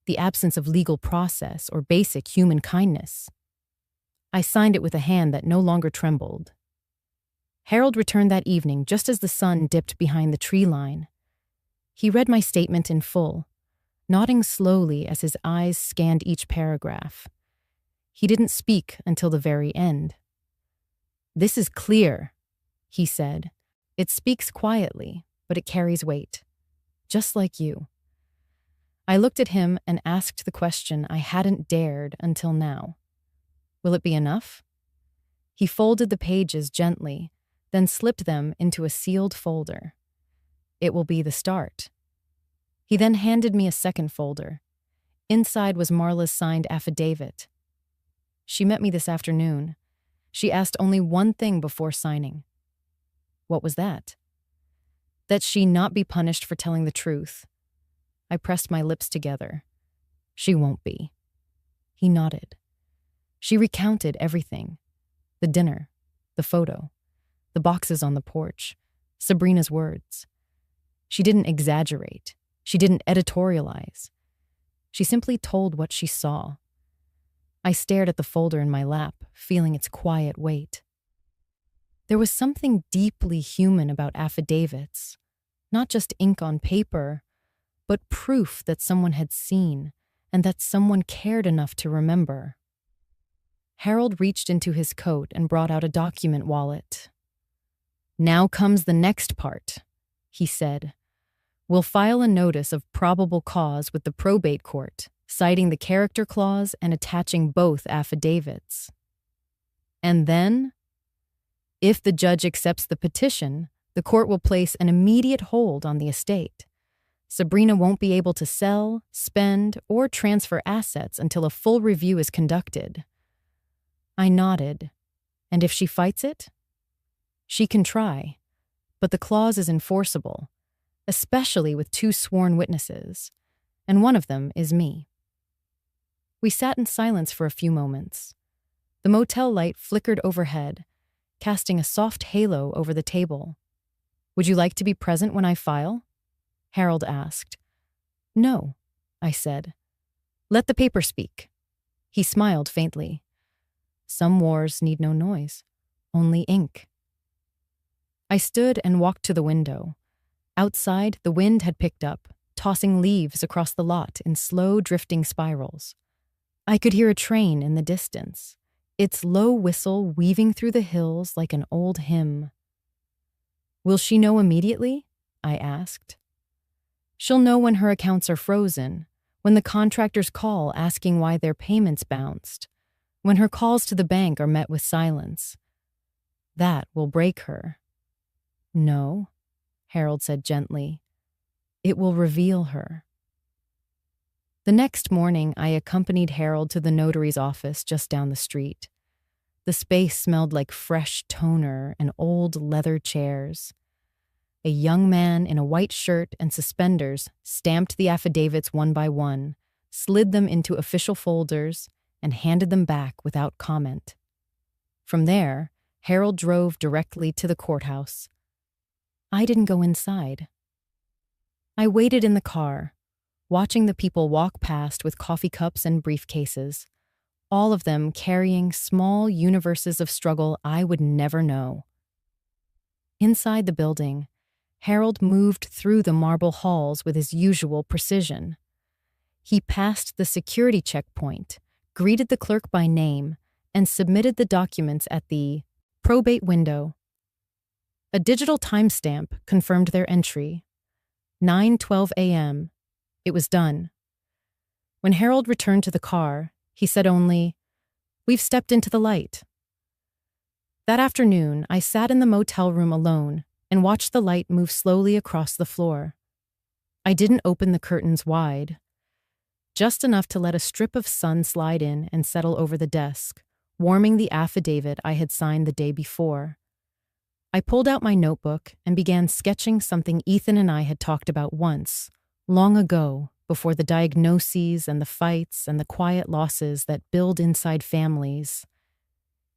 The absence of legal process or basic human kindness. I signed it with a hand that no longer trembled. Harold returned that evening just as the sun dipped behind the tree line. He read my statement in full, nodding slowly as his eyes scanned each paragraph. He didn't speak until the very end. "This is clear," he said. "It speaks quietly, but it carries weight. Just like you." I looked at him and asked the question I hadn't dared until now. "Will it be enough?" He folded the pages gently, then slipped them into a sealed folder. "It will be the start." He then handed me a second folder. Inside was Marla's signed affidavit. She met me this afternoon. She asked only one thing before signing. What was that? That she not be punished for telling the truth. I pressed my lips together. "She won't be." He nodded. She recounted everything. The dinner, the photo, the boxes on the porch, Sabrina's words. She didn't exaggerate. She didn't editorialize. She simply told what she saw. I stared at the folder in my lap, feeling its quiet weight. There was something deeply human about affidavits, not just ink on paper, but proof that someone had seen and that someone cared enough to remember. Harold reached into his coat and brought out a document wallet. "Now comes the next part," he said. "We'll file a notice of probable cause with the probate court, citing the character clause and attaching both affidavits. And then, if the judge accepts the petition, the court will place an immediate hold on the estate. Sabrina won't be able to sell, spend, or transfer assets until a full review is conducted." I nodded. "And if she fights it?" "She can try, but the clause is enforceable, especially with 2 sworn witnesses, and one of them is me." We sat in silence for a few moments. The motel light flickered overhead, casting a soft halo over the table. "Would you like to be present when I file?" Harold asked. "No," I said. "Let the paper speak." He smiled faintly. "Some wars need no noise, only ink." I stood and walked to the window. Outside, the wind had picked up, tossing leaves across the lot in slow, drifting spirals. I could hear a train in the distance, its low whistle weaving through the hills like an old hymn. "Will she know immediately?" I asked. "She'll know when her accounts are frozen, when the contractors call asking why their payments bounced, when her calls to the bank are met with silence. That will break her." "No," Harold said gently. "It will reveal her." The next morning, I accompanied Harold to the notary's office just down the street. The space smelled like fresh toner and old leather chairs. A young man in a white shirt and suspenders stamped the affidavits one by one, slid them into official folders, and handed them back without comment. From there, Harold drove directly to the courthouse. I didn't go inside. I waited in the car, watching the people walk past with coffee cups and briefcases, all of them carrying small universes of struggle I would never know. Inside the building, Harold moved through the marble halls with his usual precision. He passed the security checkpoint, greeted the clerk by name, and submitted the documents at the probate window. A digital timestamp confirmed their entry. 9:12 a.m. It was done. When Harold returned to the car, he said only, "We've stepped into the light." That afternoon, I sat in the motel room alone and watched the light move slowly across the floor. I didn't open the curtains wide, just enough to let a strip of sun slide in and settle over the desk, warming the affidavit I had signed the day before. I pulled out my notebook and began sketching something Ethan and I had talked about once, long ago, before the diagnoses and the fights and the quiet losses that build inside families.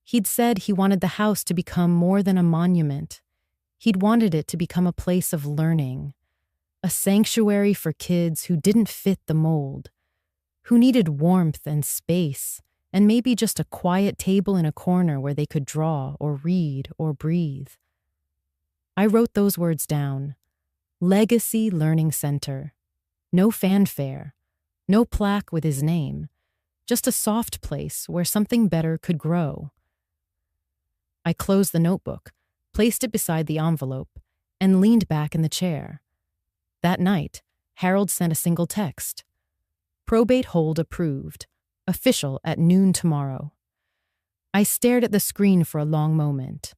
He'd said he wanted the house to become more than a monument. He'd wanted it to become a place of learning, a sanctuary for kids who didn't fit the mold, who needed warmth and space, and maybe just a quiet table in a corner where they could draw or read or breathe. I wrote those words down. Legacy Learning Center. No fanfare, no plaque with his name, just a soft place where something better could grow. I closed the notebook, placed it beside the envelope, and leaned back in the chair. That night, Harold sent a single text. Probate hold approved. Official at noon tomorrow. I stared at the screen for a long moment.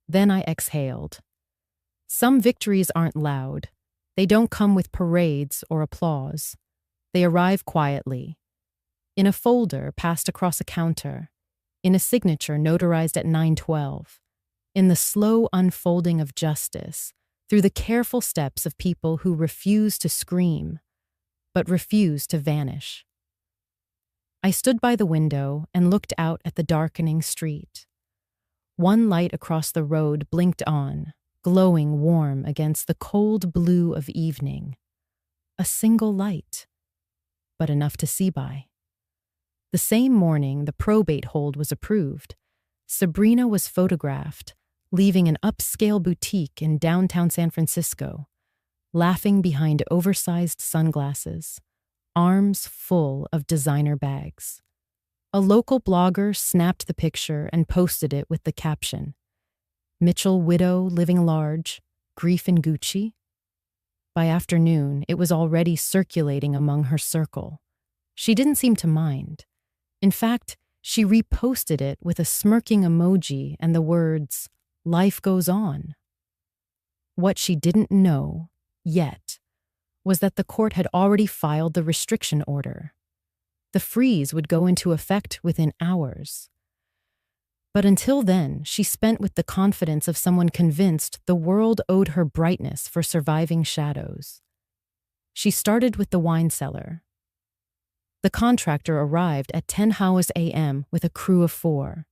Then I exhaled. Some victories aren't loud. They don't come with parades or applause. They arrive quietly. In a folder passed across a counter. In a signature notarized at 9:12. In the slow unfolding of justice, through the careful steps of people who refuse to scream, but refuse to vanish. I stood by the window and looked out at the darkening street. One light across the road blinked on, glowing warm against the cold blue of evening. A single light, but enough to see by. The same morning, the probate hold was approved. Sabrina was photographed, leaving an upscale boutique in downtown San Francisco, laughing behind oversized sunglasses, arms full of designer bags. A local blogger snapped the picture and posted it with the caption, "Mitchell widow living large, grief in Gucci." By afternoon, it was already circulating among her circle. She didn't seem to mind. In fact, she reposted it with a smirking emoji and the words, "Life goes on." What she didn't know, yet, was that the court had already filed the restriction order. The freeze would go into effect within hours. But until then, she spent with the confidence of someone convinced the world owed her brightness for surviving shadows. She started with the wine cellar. The contractor arrived at 10 hours a.m. with a crew of 4.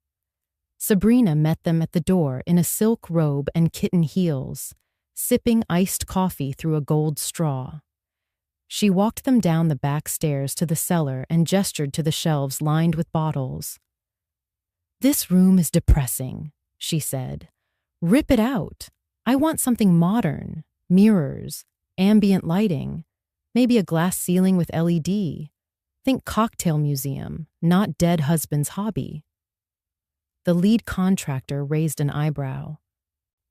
Sabrina met them at the door in a silk robe and kitten heels, sipping iced coffee through a gold straw. She walked them down the back stairs to the cellar and gestured to the shelves lined with bottles. "This room is depressing," she said. "Rip it out. I want something modern, mirrors, ambient lighting, maybe a glass ceiling with LED. Think cocktail museum, not dead husband's hobby." The lead contractor raised an eyebrow.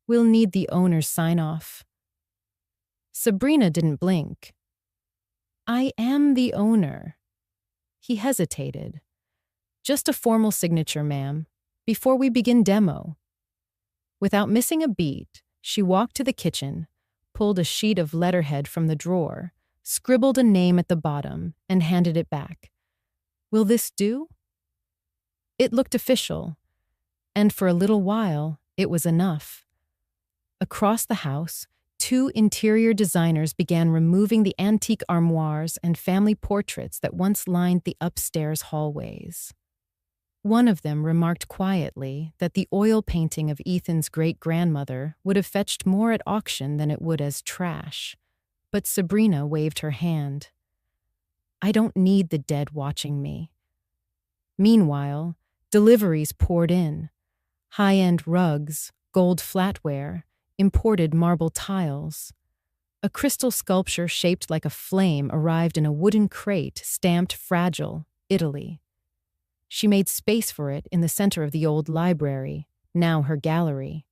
"We'll need the owner's sign-off." Sabrina didn't blink. "I am the owner." He hesitated. "Just a formal signature, ma'am, before we begin demo." Without missing a beat, she walked to the kitchen, pulled a sheet of letterhead from the drawer, scribbled a name at the bottom, and handed it back. "Will this do?" It looked official, and for a little while, it was enough. Across the house, 2 interior designers began removing the antique armoires and family portraits that once lined the upstairs hallways. One of them remarked quietly that the oil painting of Ethan's great-grandmother would have fetched more at auction than it would as trash, but Sabrina waved her hand. I don't need the dead watching me. Meanwhile, deliveries poured in. High-end rugs, gold flatware, imported marble tiles. A crystal sculpture shaped like a flame arrived in a wooden crate stamped Fragile, Italy. She made space for it in the center of the old library, now her gallery.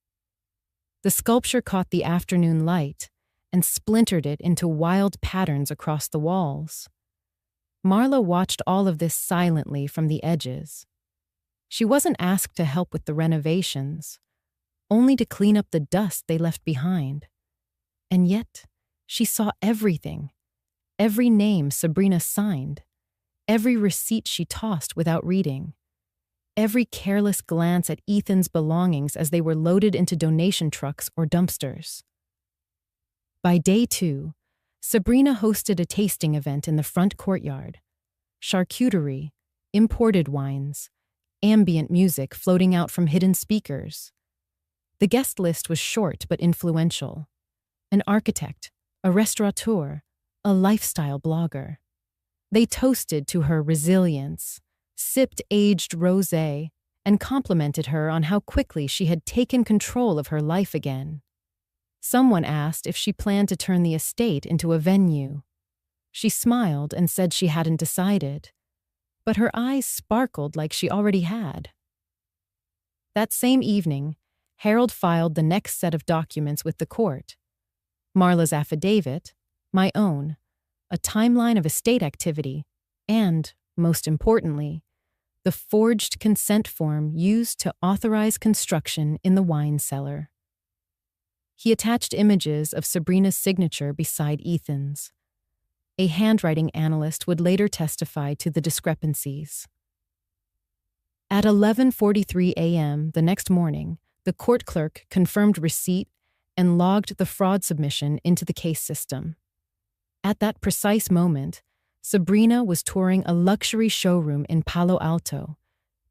The sculpture caught the afternoon light and splintered it into wild patterns across the walls. Marla watched all of this silently from the edges. She wasn't asked to help with the renovations, only to clean up the dust they left behind. And yet, she saw everything, every name Sabrina signed, every receipt she tossed without reading, every careless glance at Ethan's belongings as they were loaded into donation trucks or dumpsters. By day 2, Sabrina hosted a tasting event in the front courtyard. Charcuterie, imported wines, ambient music floating out from hidden speakers. The guest list was short but influential. An architect, a restaurateur, a lifestyle blogger. They toasted to her resilience, sipped aged rosé, and complimented her on how quickly she had taken control of her life again. Someone asked if she planned to turn the estate into a venue. She smiled and said she hadn't decided, but her eyes sparkled like she already had. That same evening, Harold filed the next set of documents with the court. Marla's affidavit, my own, a timeline of estate activity, and, most importantly, the forged consent form used to authorize construction in the wine cellar. He attached images of Sabrina's signature beside Ethan's. A handwriting analyst would later testify to the discrepancies. At 11:43 a.m. the next morning, the court clerk confirmed receipt and logged the fraud submission into the case system. At that precise moment, Sabrina was touring a luxury showroom in Palo Alto,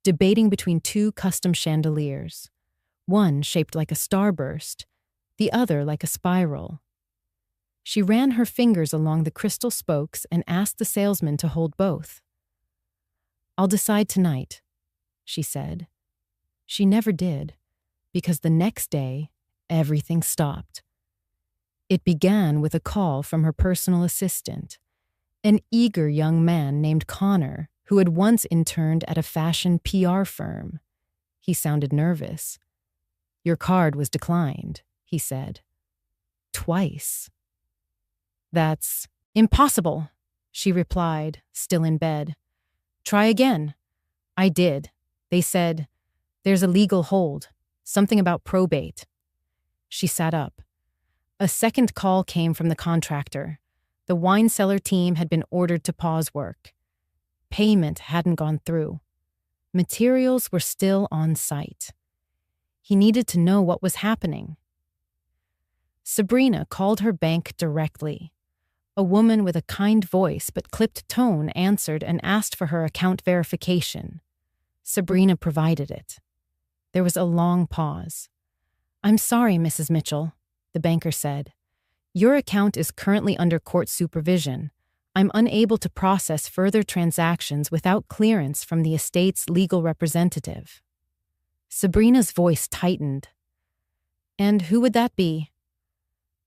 debating between two custom chandeliers, one shaped like a starburst, the other like a spiral. She ran her fingers along the crystal spokes and asked the salesman to hold both. I'll decide tonight, she said. She never did, because the next day, everything stopped. It began with a call from her personal assistant, an eager young man named Connor, who had once interned at a fashion PR firm. He sounded nervous. Your card was declined, he said. Twice. That's impossible, she replied, still in bed. Try again. I did. They said, there's a legal hold, something about probate. She sat up. A second call came from the contractor. The wine cellar team had been ordered to pause work. Payment hadn't gone through. Materials were still on site. He needed to know what was happening. Sabrina called her bank directly. A woman with a kind voice but clipped tone answered and asked for her account verification. Sabrina provided it. There was a long pause. I'm sorry, Mrs. Mitchell, the banker said. Your account is currently under court supervision. I'm unable to process further transactions without clearance from the estate's legal representative. Sabrina's voice tightened. And who would that be?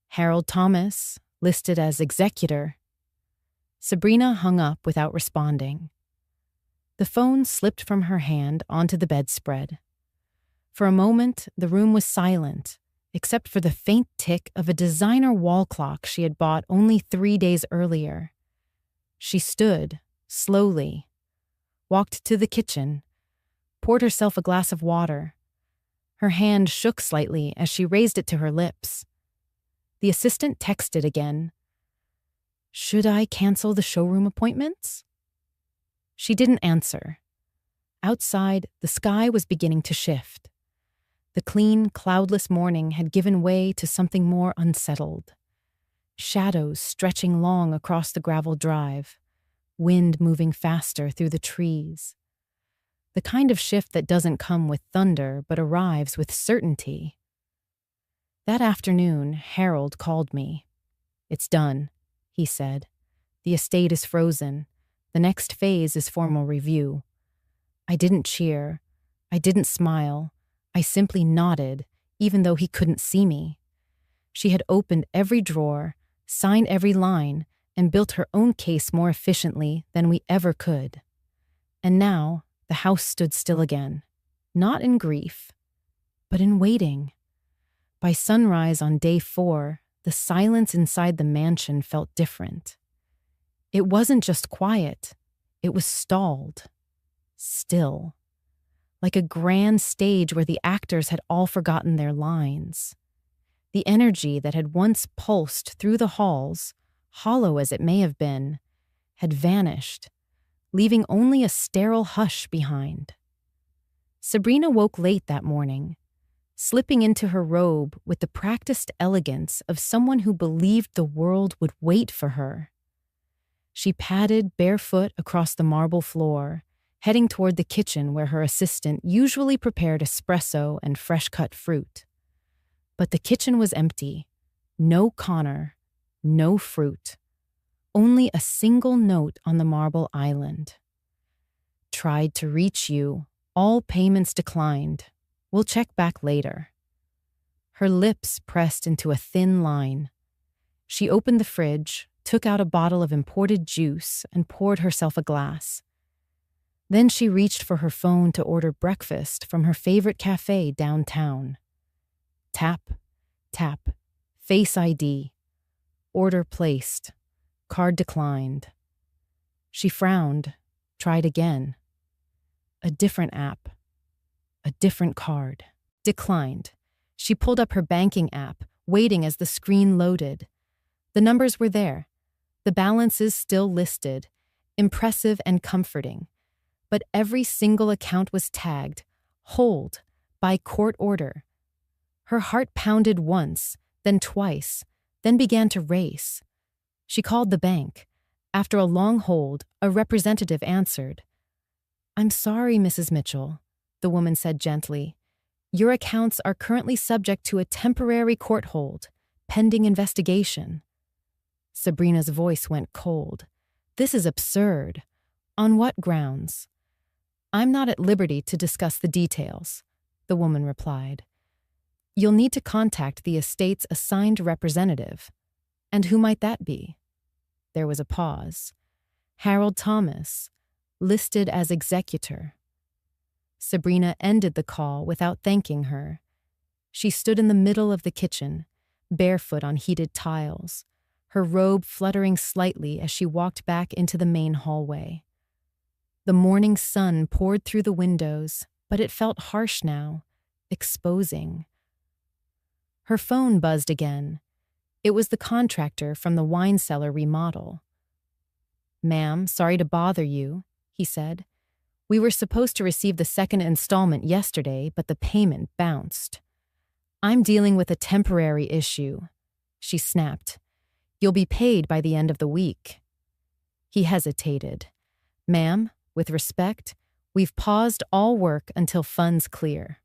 Harold Thomas, listed as executor. Sabrina hung up without responding. The phone slipped from her hand onto the bedspread. For a moment, the room was silent, except for the faint tick of a designer wall clock she had bought only 3 days earlier. She stood, slowly, walked to the kitchen, poured herself a glass of water. Her hand shook slightly as she raised it to her lips. The assistant texted again. Should I cancel the showroom appointments? She didn't answer. Outside, the sky was beginning to shift. The clean, cloudless morning had given way to something more unsettled. Shadows stretching long across the gravel drive, wind moving faster through the trees. The kind of shift that doesn't come with thunder but arrives with certainty. That afternoon, Harold called me. "It's done," he said. "The estate is frozen. The next phase is formal review." I didn't cheer. I didn't smile. I simply nodded, even though he couldn't see me. She had opened every drawer, signed every line, and built her own case more efficiently than we ever could. And now, the house stood still again, not in grief, but in waiting. By sunrise on day 4, the silence inside the mansion felt different. It wasn't just quiet, it was stalled, still, like a grand stage where the actors had all forgotten their lines. The energy that had once pulsed through the halls, hollow as it may have been, had vanished, leaving only a sterile hush behind. Sabrina woke late that morning, slipping into her robe with the practiced elegance of someone who believed the world would wait for her. She padded barefoot across the marble floor, heading toward the kitchen where her assistant usually prepared espresso and fresh-cut fruit. But the kitchen was empty. No Connor, no fruit. Only a single note on the marble island. "Tried to reach you. All payments declined. We'll check back later." Her lips pressed into a thin line. She opened the fridge, took out a bottle of imported juice, and poured herself a glass. Then she reached for her phone to order breakfast from her favorite cafe downtown. Tap, tap, Face ID. Order placed. Card declined. She frowned, tried again. A different app. A different card. Declined. She pulled up her banking app, waiting as the screen loaded. The numbers were there. The balances still listed, impressive and comforting. But every single account was tagged, hold, by court order. Her heart pounded once, then twice, then began to race. She called the bank. After a long hold, a representative answered. "I'm sorry, Mrs. Mitchell," the woman said gently. "Your accounts are currently subject to a temporary court hold, pending investigation." Sabrina's voice went cold. "This is absurd. On what grounds?" "I'm not at liberty to discuss the details," the woman replied. "You'll need to contact the estate's assigned representative." "And who might that be?" There was a pause. "Harold Thomas, listed as executor." Sabrina ended the call without thanking her. She stood in the middle of the kitchen, barefoot on heated tiles, her robe fluttering slightly as she walked back into the main hallway. The morning sun poured through the windows, but it felt harsh now, exposing. Her phone buzzed again. It was the contractor from the wine cellar remodel. "Ma'am, sorry to bother you," he said. "We were supposed to receive the second installment yesterday, but the payment bounced." "I'm dealing with a temporary issue," she snapped. "You'll be paid by the end of the week." He hesitated. "Ma'am, with respect, we've paused all work until funds clear."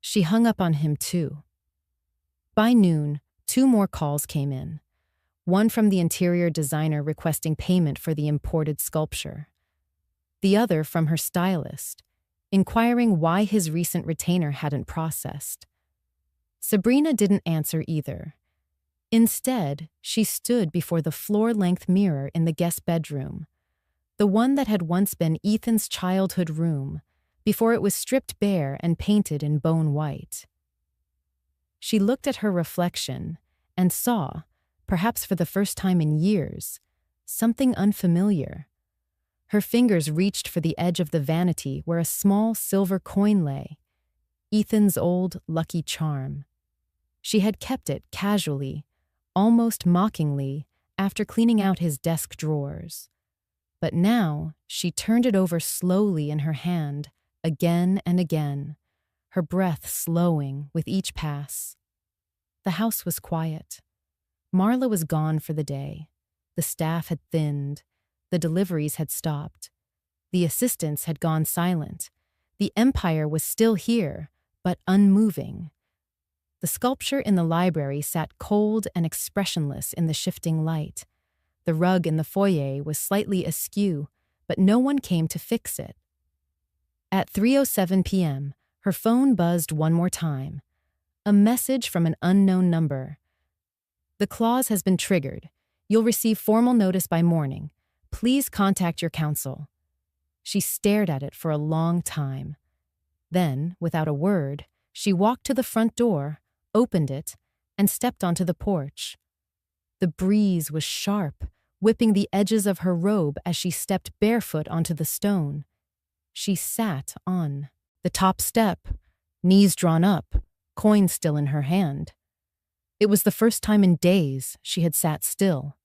She hung up on him too. By noon, 2 more calls came in. One from the interior designer requesting payment for the imported sculpture. The other from her stylist, inquiring why his recent retainer hadn't processed. Sabrina didn't answer either. Instead, she stood before the floor-length mirror in the guest bedroom, the one that had once been Ethan's childhood room, before it was stripped bare and painted in bone white. She looked at her reflection and saw, perhaps for the first time in years, something unfamiliar. Her fingers reached for the edge of the vanity where a small silver coin lay, Ethan's old lucky charm. She had kept it casually, almost mockingly, after cleaning out his desk drawers. But now she turned it over slowly in her hand, again and again, her breath slowing with each pass. The house was quiet. Marla was gone for the day. The staff had thinned. The deliveries had stopped. The assistants had gone silent. The empire was still here, but unmoving. The sculpture in the library sat cold and expressionless in the shifting light. The rug in the foyer was slightly askew, but no one came to fix it. At 3:07 p.m., her phone buzzed one more time. A message from an unknown number. The clause has been triggered. You'll receive formal notice by morning. Please contact your counsel. She stared at it for a long time. Then, without a word, she walked to the front door, opened it, and stepped onto the porch. The breeze was sharp, whipping the edges of her robe as she stepped barefoot onto the stone. She sat on the top step, knees drawn up, coin still in her hand. It was the first time in days she had sat still.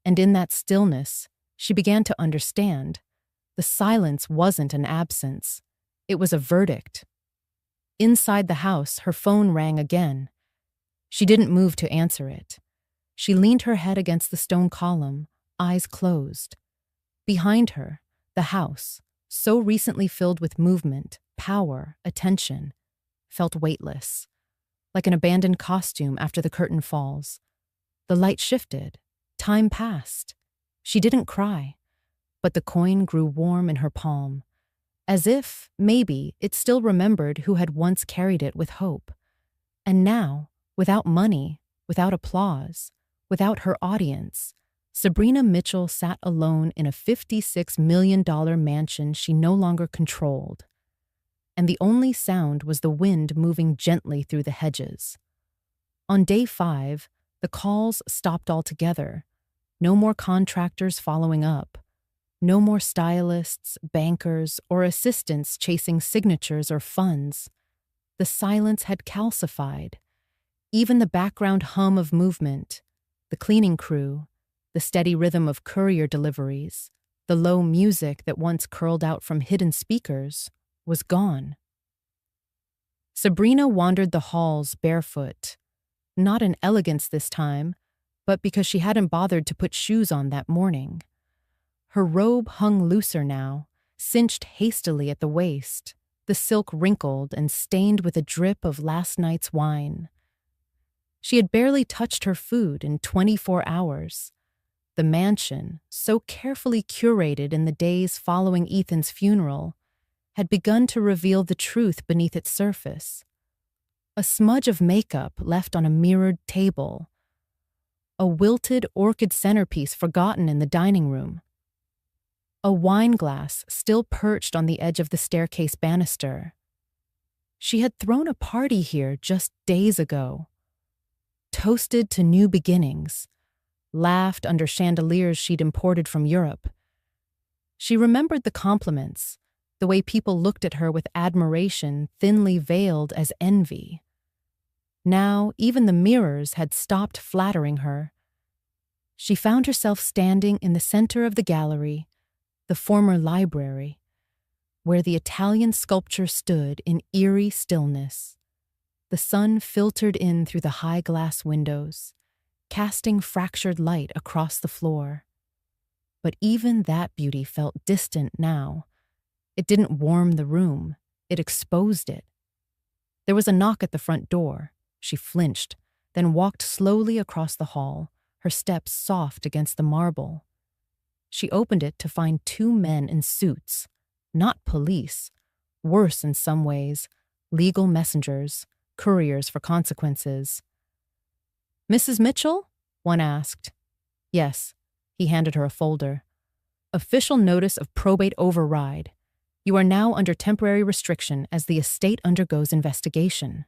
And in that stillness, she began to understand. The silence wasn't an absence. It was a verdict. Inside the house, her phone rang again. She didn't move to answer it. She leaned her head against the stone column, eyes closed. Behind her, the house, so recently filled with movement, power, attention, felt weightless, like an abandoned costume after the curtain falls. The light shifted. Time passed. She didn't cry, but the coin grew warm in her palm, as if, maybe, it still remembered who had once carried it with hope. And now, without money, without applause, without her audience, Sabrina Mitchell sat alone in a $56 million mansion she no longer controlled. And the only sound was the wind moving gently through the hedges. On day 5, the calls stopped altogether. No more contractors following up. No more stylists, bankers, or assistants chasing signatures or funds. The silence had calcified. Even the background hum of movement, the cleaning crew, the steady rhythm of courier deliveries, the low music that once curled out from hidden speakers, was gone. Sabrina wandered the halls barefoot, not in elegance this time, but because she hadn't bothered to put shoes on that morning. Her robe hung looser now, cinched hastily at the waist, the silk wrinkled and stained with a drip of last night's wine. She had barely touched her food in 24 hours. The mansion, so carefully curated in the days following Ethan's funeral, had begun to reveal the truth beneath its surface. A smudge of makeup left on a mirrored table. A wilted orchid centerpiece forgotten in the dining room. A wine glass still perched on the edge of the staircase banister. She had thrown a party here just days ago. Toasted to new beginnings. Laughed under chandeliers she'd imported from Europe. She remembered the compliments, the way people looked at her with admiration thinly veiled as envy. Now, even the mirrors had stopped flattering her. She found herself standing in the center of the gallery, the former library, where the Italian sculpture stood in eerie stillness. The sun filtered in through the high glass windows, casting fractured light across the floor. But even that beauty felt distant now. It didn't warm the room, it exposed it. There was a knock at the front door. She flinched, then walked slowly across the hall, her steps soft against the marble. She opened it to find 2 men in suits, not police, worse in some ways, legal messengers, couriers for consequences. "Mrs. Mitchell?" one asked. "Yes." He handed her a folder. "Official notice of probate override. You are now under temporary restriction as the estate undergoes investigation."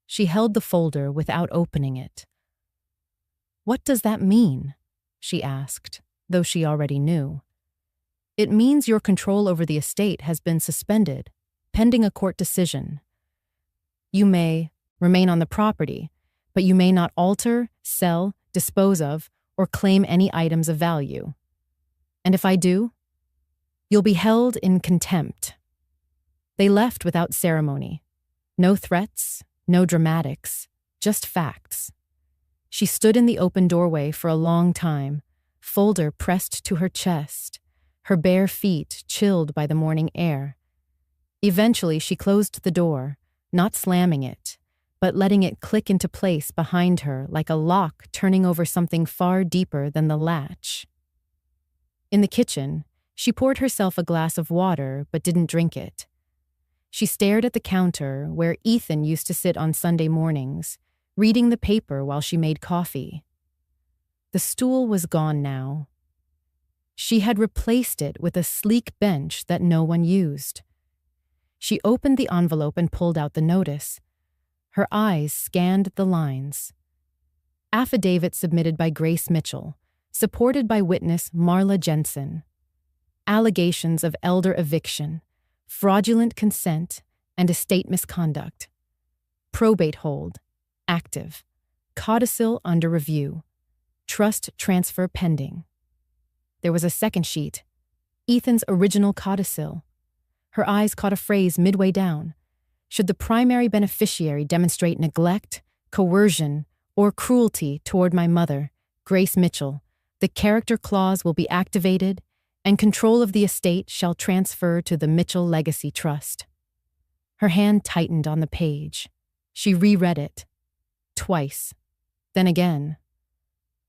She held the folder without opening it. "What does that mean?" she asked, though she already knew. "It means your control over the estate has been suspended, pending a court decision. You may remain on the property, but you may not alter, sell, dispose of, or claim any items of value. And if I do, you'll be held in contempt." They left without ceremony. No threats, no dramatics, just facts. She stood in the open doorway for a long time, folder pressed to her chest, her bare feet chilled by the morning air. Eventually, she closed the door, not slamming it, but letting it click into place behind her like a lock turning over something far deeper than the latch. In the kitchen, she poured herself a glass of water but didn't drink it. She stared at the counter where Ethan used to sit on Sunday mornings, reading the paper while she made coffee. The stool was gone now. She had replaced it with a sleek bench that no one used. She opened the envelope and pulled out the notice. Her eyes scanned the lines. Affidavit submitted by Grace Mitchell, supported by witness Marla Jensen. Allegations of elder eviction, fraudulent consent, and estate misconduct. Probate hold, active. Codicil under review. Trust transfer pending. There was a second sheet. Ethan's original codicil. Her eyes caught a phrase midway down. Should the primary beneficiary demonstrate neglect, coercion, or cruelty toward my mother, Grace Mitchell, the character clause will be activated and control of the estate shall transfer to the Mitchell Legacy Trust. Her hand tightened on the page. She reread it. Twice. Then again.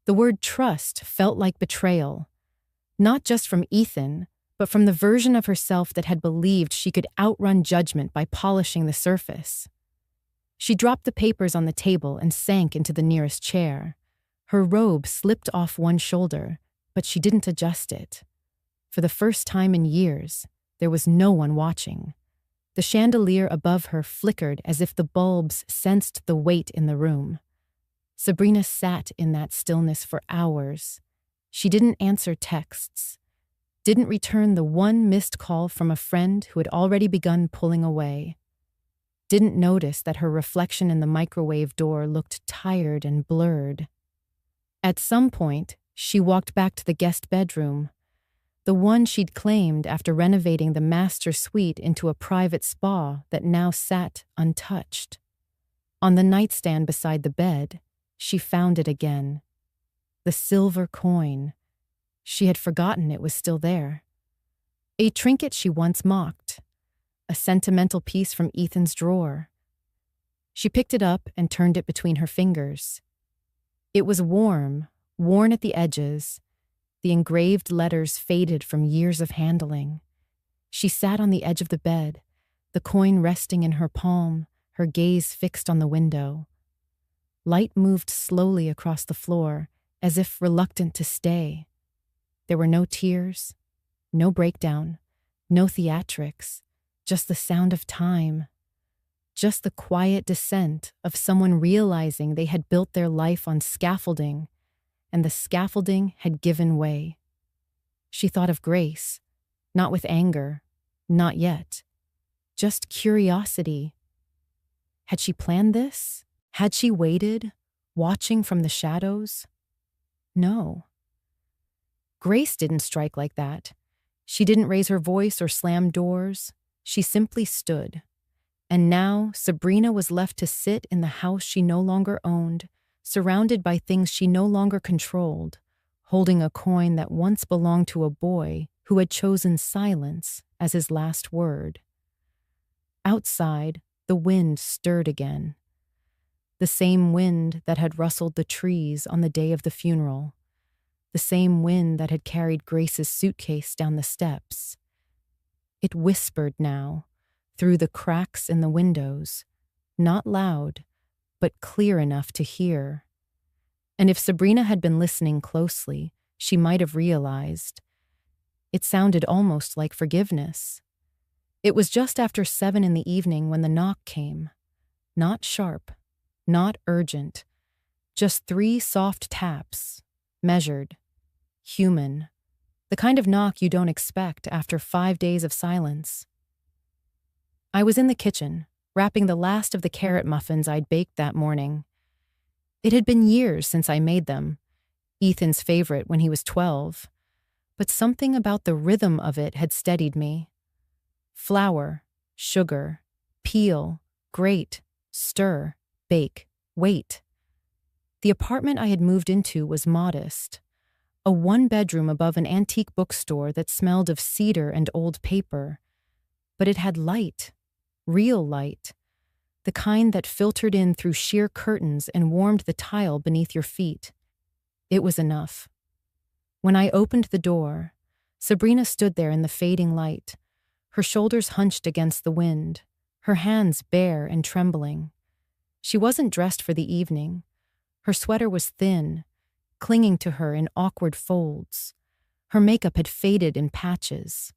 The word trust felt like betrayal, not just from Ethan, but from the version of herself that had believed she could outrun judgment by polishing the surface. She dropped the papers on the table and sank into the nearest chair. Her robe slipped off one shoulder, but she didn't adjust it. For the first time in years, there was no one watching. The chandelier above her flickered as if the bulbs sensed the weight in the room. Sabrina sat in that stillness for hours. She didn't answer texts, didn't return the one missed call from a friend who had already begun pulling away, didn't notice that her reflection in the microwave door looked tired and blurred. At some point, she walked back to the guest bedroom, the one she'd claimed after renovating the master suite into a private spa that now sat untouched. On the nightstand beside the bed, she found it again. The silver coin. She had forgotten it was still there. A trinket she once mocked. A sentimental piece from Ethan's drawer. She picked it up and turned it between her fingers. It was warm, worn at the edges. The engraved letters faded from years of handling. She sat on the edge of the bed, the coin resting in her palm, her gaze fixed on the window. Light moved slowly across the floor, as if reluctant to stay. There were no tears, no breakdown, no theatrics, just the sound of time. Just the quiet descent of someone realizing they had built their life on scaffolding, and the scaffolding had given way. She thought of Grace, not with anger, not yet, just curiosity. Had she planned this? Had she waited, watching from the shadows? No. Grace didn't strike like that. She didn't raise her voice or slam doors. She simply stood. And now Sabrina was left to sit in the house she no longer owned, surrounded by things she no longer controlled, holding a coin that once belonged to a boy who had chosen silence as his last word. Outside, the wind stirred again. The same wind that had rustled the trees on the day of the funeral. The same wind that had carried Grace's suitcase down the steps. It whispered now, through the cracks in the windows, not loud, but clear enough to hear. And if Sabrina had been listening closely, she might have realized. It sounded almost like forgiveness. It was just after 7 in the evening when the knock came. Not sharp, not urgent, just 3 soft taps, measured, human, the kind of knock you don't expect after 5 days of silence. I was in the kitchen, wrapping the last of the carrot muffins I'd baked that morning. It had been years since I made them, Ethan's favorite when he was 12, but something about the rhythm of it had steadied me. Flour, sugar, peel, grate, stir, bake, wait. The apartment I had moved into was modest. a one-bedroom above an antique bookstore that smelled of cedar and old paper. But it had light, real light, the kind that filtered in through sheer curtains and warmed the tile beneath your feet. It was enough. When I opened the door, Sabrina stood there in the fading light, her shoulders hunched against the wind, her hands bare and trembling. She wasn't dressed for the evening. Her sweater was thin, clinging to her in awkward folds. Her makeup had faded in patches.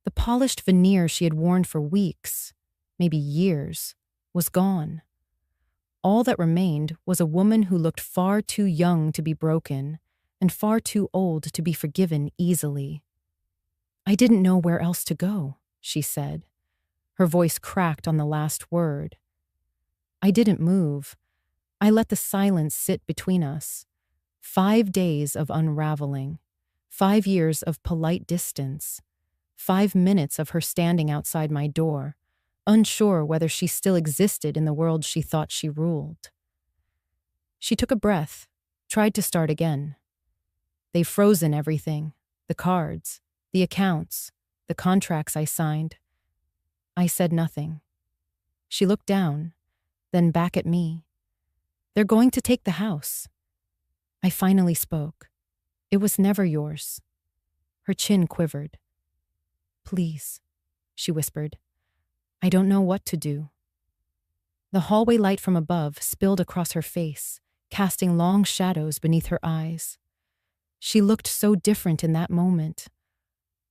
The polished veneer she had worn for weeks, maybe years, was gone. All that remained was a woman who looked far too young to be broken and far too old to be forgiven easily. "I didn't know where else to go," she said. Her voice cracked on the last word. I didn't move. I let the silence sit between us. 5 days of unraveling. 5 years of polite distance. 5 minutes of her standing outside my door, unsure whether she still existed in the world she thought she ruled. She took a breath, tried to start again. "They've frozen everything. The cards, the accounts, the contracts I signed." I said nothing. She looked down, then back at me. "They're going to take the house." I finally spoke. "It was never yours." Her chin quivered. "Please," she whispered. "I don't know what to do." The hallway light from above spilled across her face, casting long shadows beneath her eyes. She looked so different in that moment.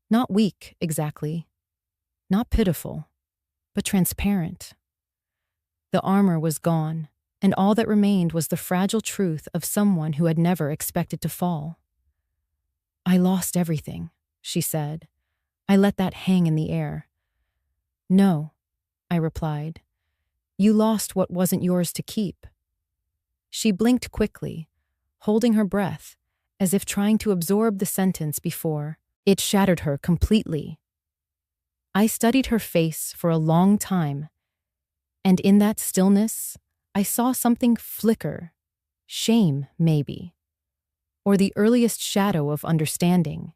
Not weak, exactly. Not pitiful, but transparent. The armor was gone, and all that remained was the fragile truth of someone who had never expected to fall. "I lost everything," she said. I let that hang in the air. "No," I replied. "You lost what wasn't yours to keep." She blinked quickly, holding her breath, as if trying to absorb the sentence before it shattered her completely. I studied her face for a long time, and in that stillness, I saw something flicker. Shame, maybe. Or the earliest shadow of understanding.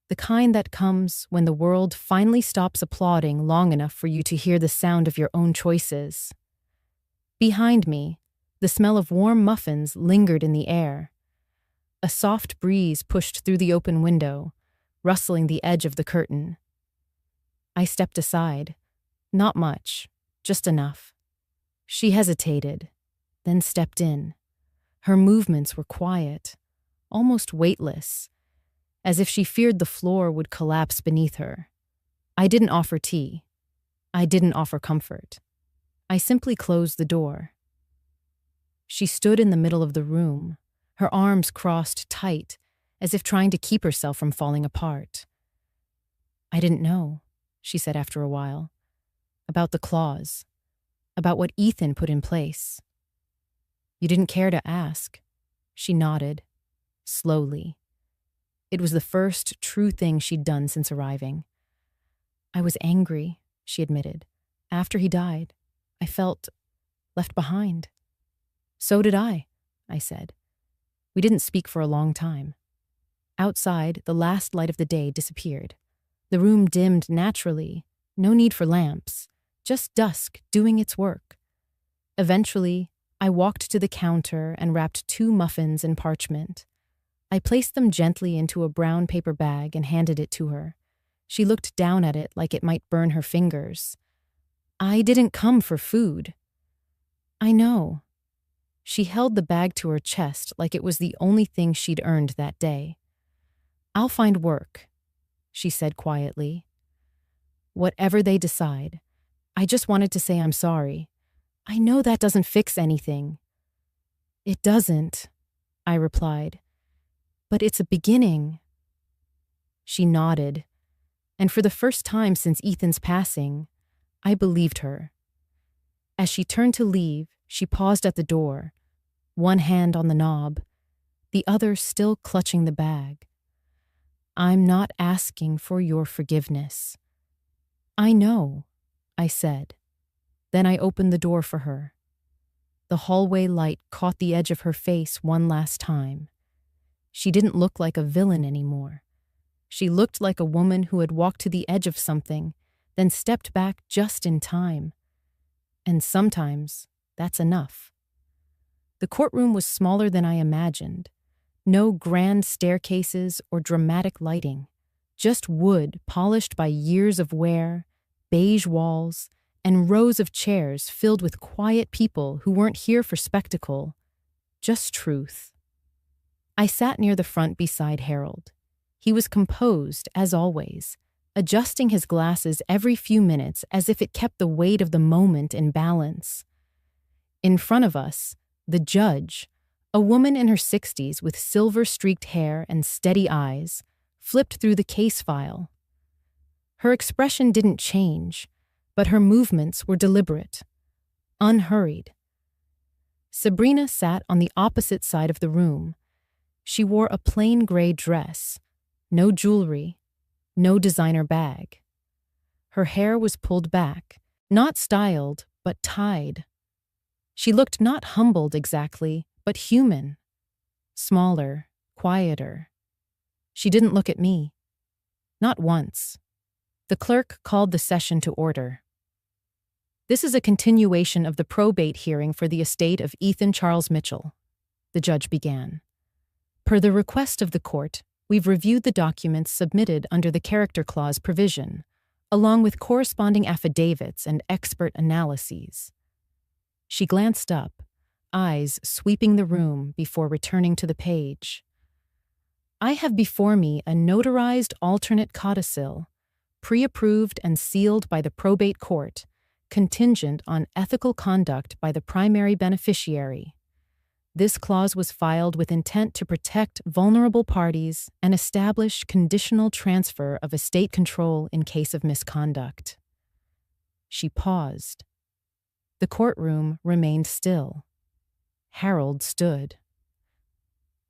The kind that comes when the world finally stops applauding long enough for you to hear the sound of your own choices. Behind me, the smell of warm muffins lingered in the air. A soft breeze pushed through the open window, rustling the edge of the curtain. I stepped aside. Not much, just enough. She hesitated, then stepped in. Her movements were quiet, almost weightless, as if she feared the floor would collapse beneath her. I didn't offer tea. I didn't offer comfort. I simply closed the door. She stood in the middle of the room, her arms crossed tight, as if trying to keep herself from falling apart. "I didn't know," she said after a while, "about the clause, about what Ethan put in place." "You didn't care to ask." She nodded, slowly. It was the first true thing she'd done since arriving. "I was angry," she admitted. "After he died, I felt left behind." "So did I said. We didn't speak for a long time. Outside, the last light of the day disappeared. The room dimmed naturally, no need for lamps, just dusk doing its work. Eventually, I walked to the counter and wrapped 2 muffins in parchment. I placed them gently into a brown paper bag and handed it to her. She looked down at it like it might burn her fingers. "I didn't come for food." "I know." She held the bag to her chest like it was the only thing she'd earned that day. "I'll find work," she said quietly. "Whatever they decide. I just wanted to say I'm sorry. I know that doesn't fix anything." "It doesn't," I replied. "But it's a beginning." She nodded, and for the first time since Ethan's passing, I believed her. As she turned to leave, she paused at the door, one hand on the knob, the other still clutching the bag. "I'm not asking for your forgiveness." "I know," I said. Then I opened the door for her. The hallway light caught the edge of her face one last time. She didn't look like a villain anymore. She looked like a woman who had walked to the edge of something, then stepped back just in time. And sometimes, that's enough. The courtroom was smaller than I imagined. No grand staircases or dramatic lighting. Just wood polished by years of wear, beige walls, and rows of chairs filled with quiet people who weren't here for spectacle, just truth. I sat near the front beside Harold. He was composed, as always, adjusting his glasses every few minutes as if it kept the weight of the moment in balance. In front of us, the judge, a woman in her 60s with silver-streaked hair and steady eyes, flipped through the case file. Her expression didn't change, but her movements were deliberate, unhurried. Sabrina sat on the opposite side of the room. She wore a plain gray dress, no jewelry, no designer bag. Her hair was pulled back, not styled, but tied. She looked not humbled exactly, but human. Smaller, quieter. She didn't look at me. Not once. The clerk called the session to order. This is a continuation of the probate hearing for the estate of Ethan Charles Mitchell, the judge began. Per the request of the court, we've reviewed the documents submitted under the character clause provision, along with corresponding affidavits and expert analyses. She glanced up, eyes sweeping the room before returning to the page. I have before me a notarized alternate codicil, pre-approved and sealed by the probate court, contingent on ethical conduct by the primary beneficiary. This clause was filed with intent to protect vulnerable parties and establish conditional transfer of estate control in case of misconduct. She paused. The courtroom remained still. Harold stood.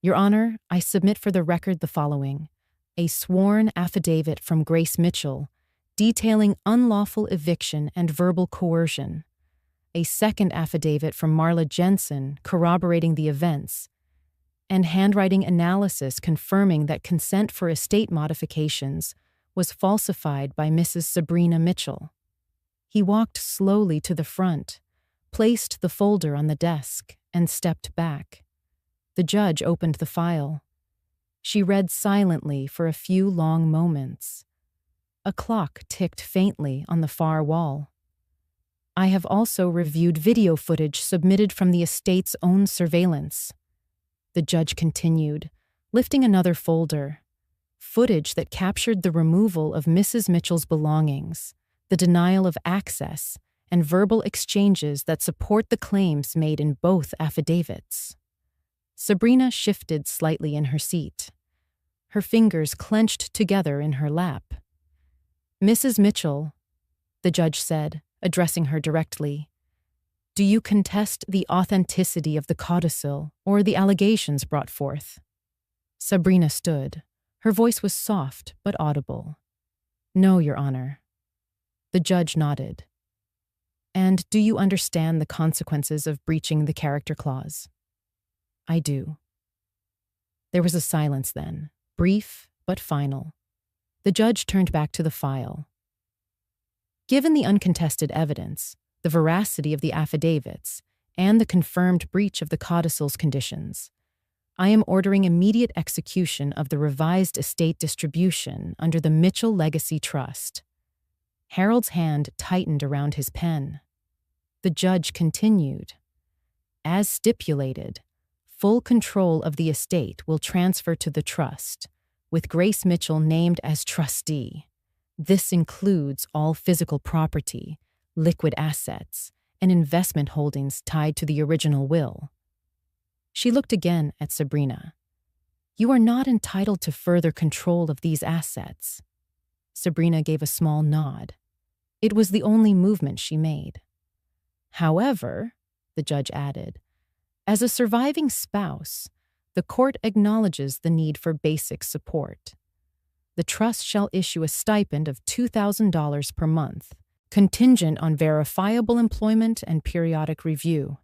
Your Honor, I submit for the record the following: a sworn affidavit from Grace Mitchell detailing unlawful eviction and verbal coercion, a second affidavit from Marla Jensen corroborating the events, and handwriting analysis confirming that consent for estate modifications was falsified by Mrs. Sabrina Mitchell. He walked slowly to the front, placed the folder on the desk, and stepped back. The judge opened the file. She read silently for a few long moments. A clock ticked faintly on the far wall. I have also reviewed video footage submitted from the estate's own surveillance. The judge continued, lifting another folder. Footage that captured the removal of Mrs. Mitchell's belongings, the denial of access, and verbal exchanges that support the claims made in both affidavits. Sabrina shifted slightly in her seat. Her fingers clenched together in her lap. Mrs. Mitchell, the judge said, addressing her directly, do you contest the authenticity of the codicil or the allegations brought forth? Sabrina stood. Her voice was soft but audible. No, Your Honor. The judge nodded. And do you understand the consequences of breaching the character clause? I do. There was a silence then, brief but final. The judge turned back to the file. Given the uncontested evidence, the veracity of the affidavits, and the confirmed breach of the codicil's conditions, I am ordering immediate execution of the revised estate distribution under the Mitchell Legacy Trust. Harold's hand tightened around his pen. The judge continued. As stipulated, full control of the estate will transfer to the trust, with Grace Mitchell named as trustee. This includes all physical property, liquid assets, and investment holdings tied to the original will. She looked again at Sabrina. You are not entitled to further control of these assets. Sabrina gave a small nod. It was the only movement she made. However, the judge added, as a surviving spouse, the court acknowledges the need for basic support. The trust shall issue a stipend of $2,000 per month, contingent on verifiable employment and periodic review.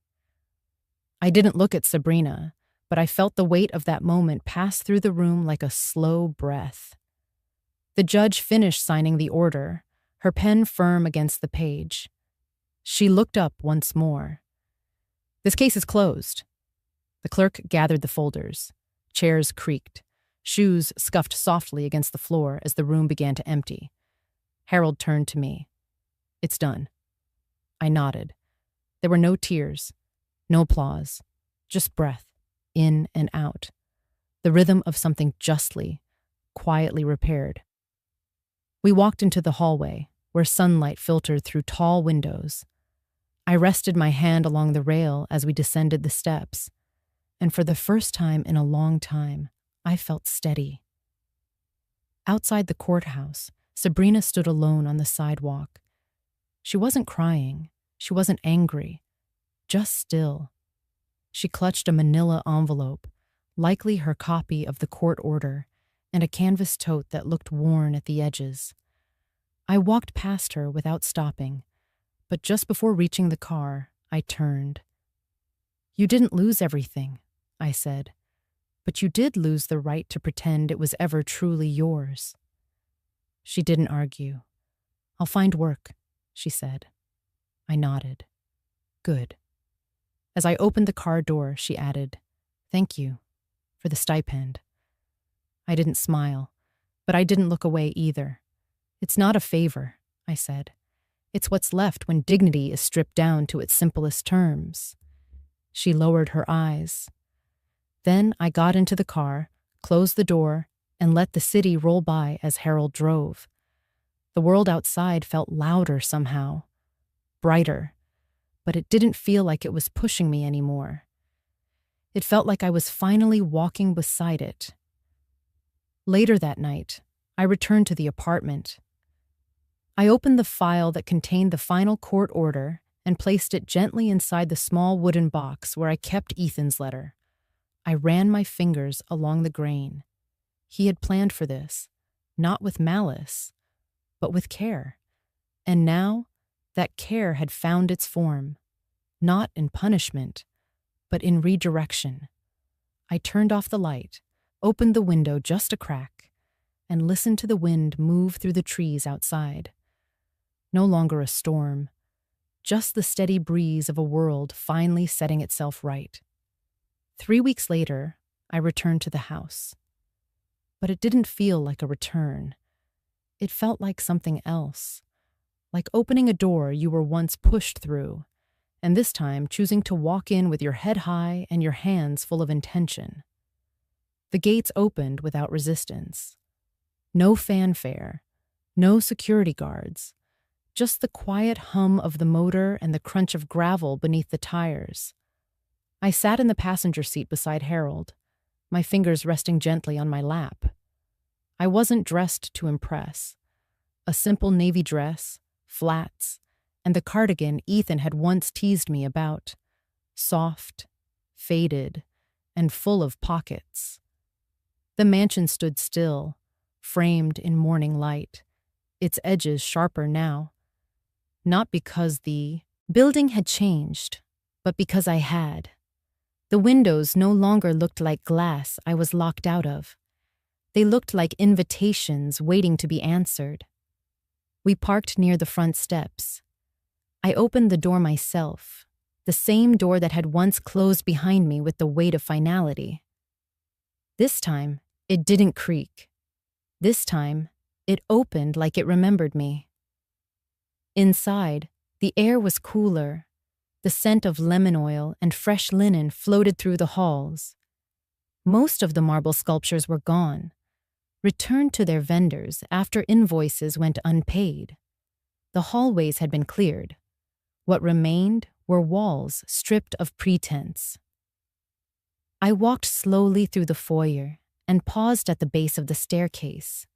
I didn't look at Sabrina, but I felt the weight of that moment pass through the room like a slow breath. The judge finished signing the order, her pen firm against the page. She looked up once more. "This case is closed." The clerk gathered the folders. Chairs creaked. Shoes scuffed softly against the floor as the room began to empty. Harold turned to me. "It's done." I nodded. There were no tears, no applause, just breath, in and out. The rhythm of something justly, quietly repaired. We walked into the hallway, where sunlight filtered through tall windows. I rested my hand along the rail as we descended the steps, and for the first time in a long time, I felt steady. Outside the courthouse, Sabrina stood alone on the sidewalk. She wasn't crying. She wasn't angry. Just still. She clutched a manila envelope, likely her copy of the court order, and a canvas tote that looked worn at the edges. I walked past her without stopping, but just before reaching the car, I turned. "You didn't lose everything," I said, "but you did lose the right to pretend it was ever truly yours." She didn't argue. "I'll find work," she said. I nodded. "Good." As I opened the car door, she added, "Thank you for the stipend." I didn't smile, but I didn't look away either. "It's not a favor," I said. "It's what's left when dignity is stripped down to its simplest terms." She lowered her eyes. Then I got into the car, closed the door, and let the city roll by as Harold drove. The world outside felt louder somehow, brighter, but it didn't feel like it was pushing me anymore. It felt like I was finally walking beside it. Later that night, I returned to the apartment. I opened the file that contained the final court order and placed it gently inside the small wooden box where I kept Ethan's letter. I ran my fingers along the grain. He had planned for this, not with malice, but with care. And now, that care had found its form, not in punishment, but in redirection. I turned off the light, opened the window just a crack, and listened to the wind move through the trees outside. No longer a storm, just the steady breeze of a world finally setting itself right. 3 weeks later, I returned to the house. But it didn't feel like a return. It felt like something else, like opening a door you were once pushed through, and this time choosing to walk in with your head high and your hands full of intention. The gates opened without resistance. No fanfare, no security guards, just the quiet hum of the motor and the crunch of gravel beneath the tires. I sat in the passenger seat beside Harold, my fingers resting gently on my lap. I wasn't dressed to impress. A simple navy dress, flats, and the cardigan Ethan had once teased me about. Soft, faded, and full of pockets. The mansion stood still, framed in morning light, its edges sharper now. Not because the building had changed, but because I had. The windows no longer looked like glass I was locked out of. They looked like invitations waiting to be answered. We parked near the front steps. I opened the door myself, the same door that had once closed behind me with the weight of finality. This time, it didn't creak. This time, it opened like it remembered me. Inside, the air was cooler. The scent of lemon oil and fresh linen floated through the halls. Most of the marble sculptures were gone, returned to their vendors after invoices went unpaid. The hallways had been cleared. What remained were walls stripped of pretense. I walked slowly through the foyer and paused at the base of the staircase.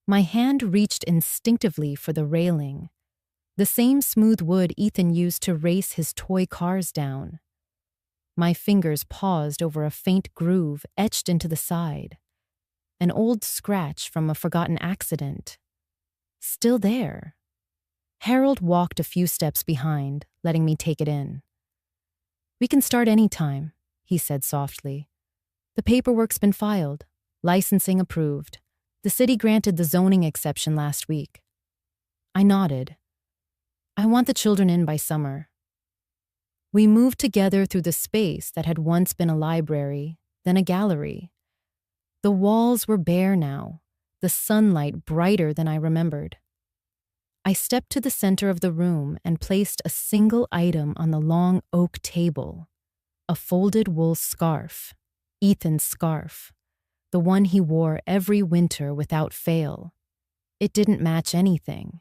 My hand reached instinctively for the railing, the same smooth wood Ethan used to race his toy cars down. My fingers paused over a faint groove etched into the side, an old scratch from a forgotten accident. Still there. Harold walked a few steps behind, letting me take it in. "We can start any time," he said softly. "The paperwork's been filed. Licensing approved. The city granted the zoning exception last week." I nodded. "I want the children in by summer." We moved together through the space that had once been a library, then a gallery. The walls were bare now, the sunlight brighter than I remembered. I stepped to the center of the room and placed a single item on the long oak table, a folded wool scarf, Ethan's scarf, the one he wore every winter without fail. It didn't match anything.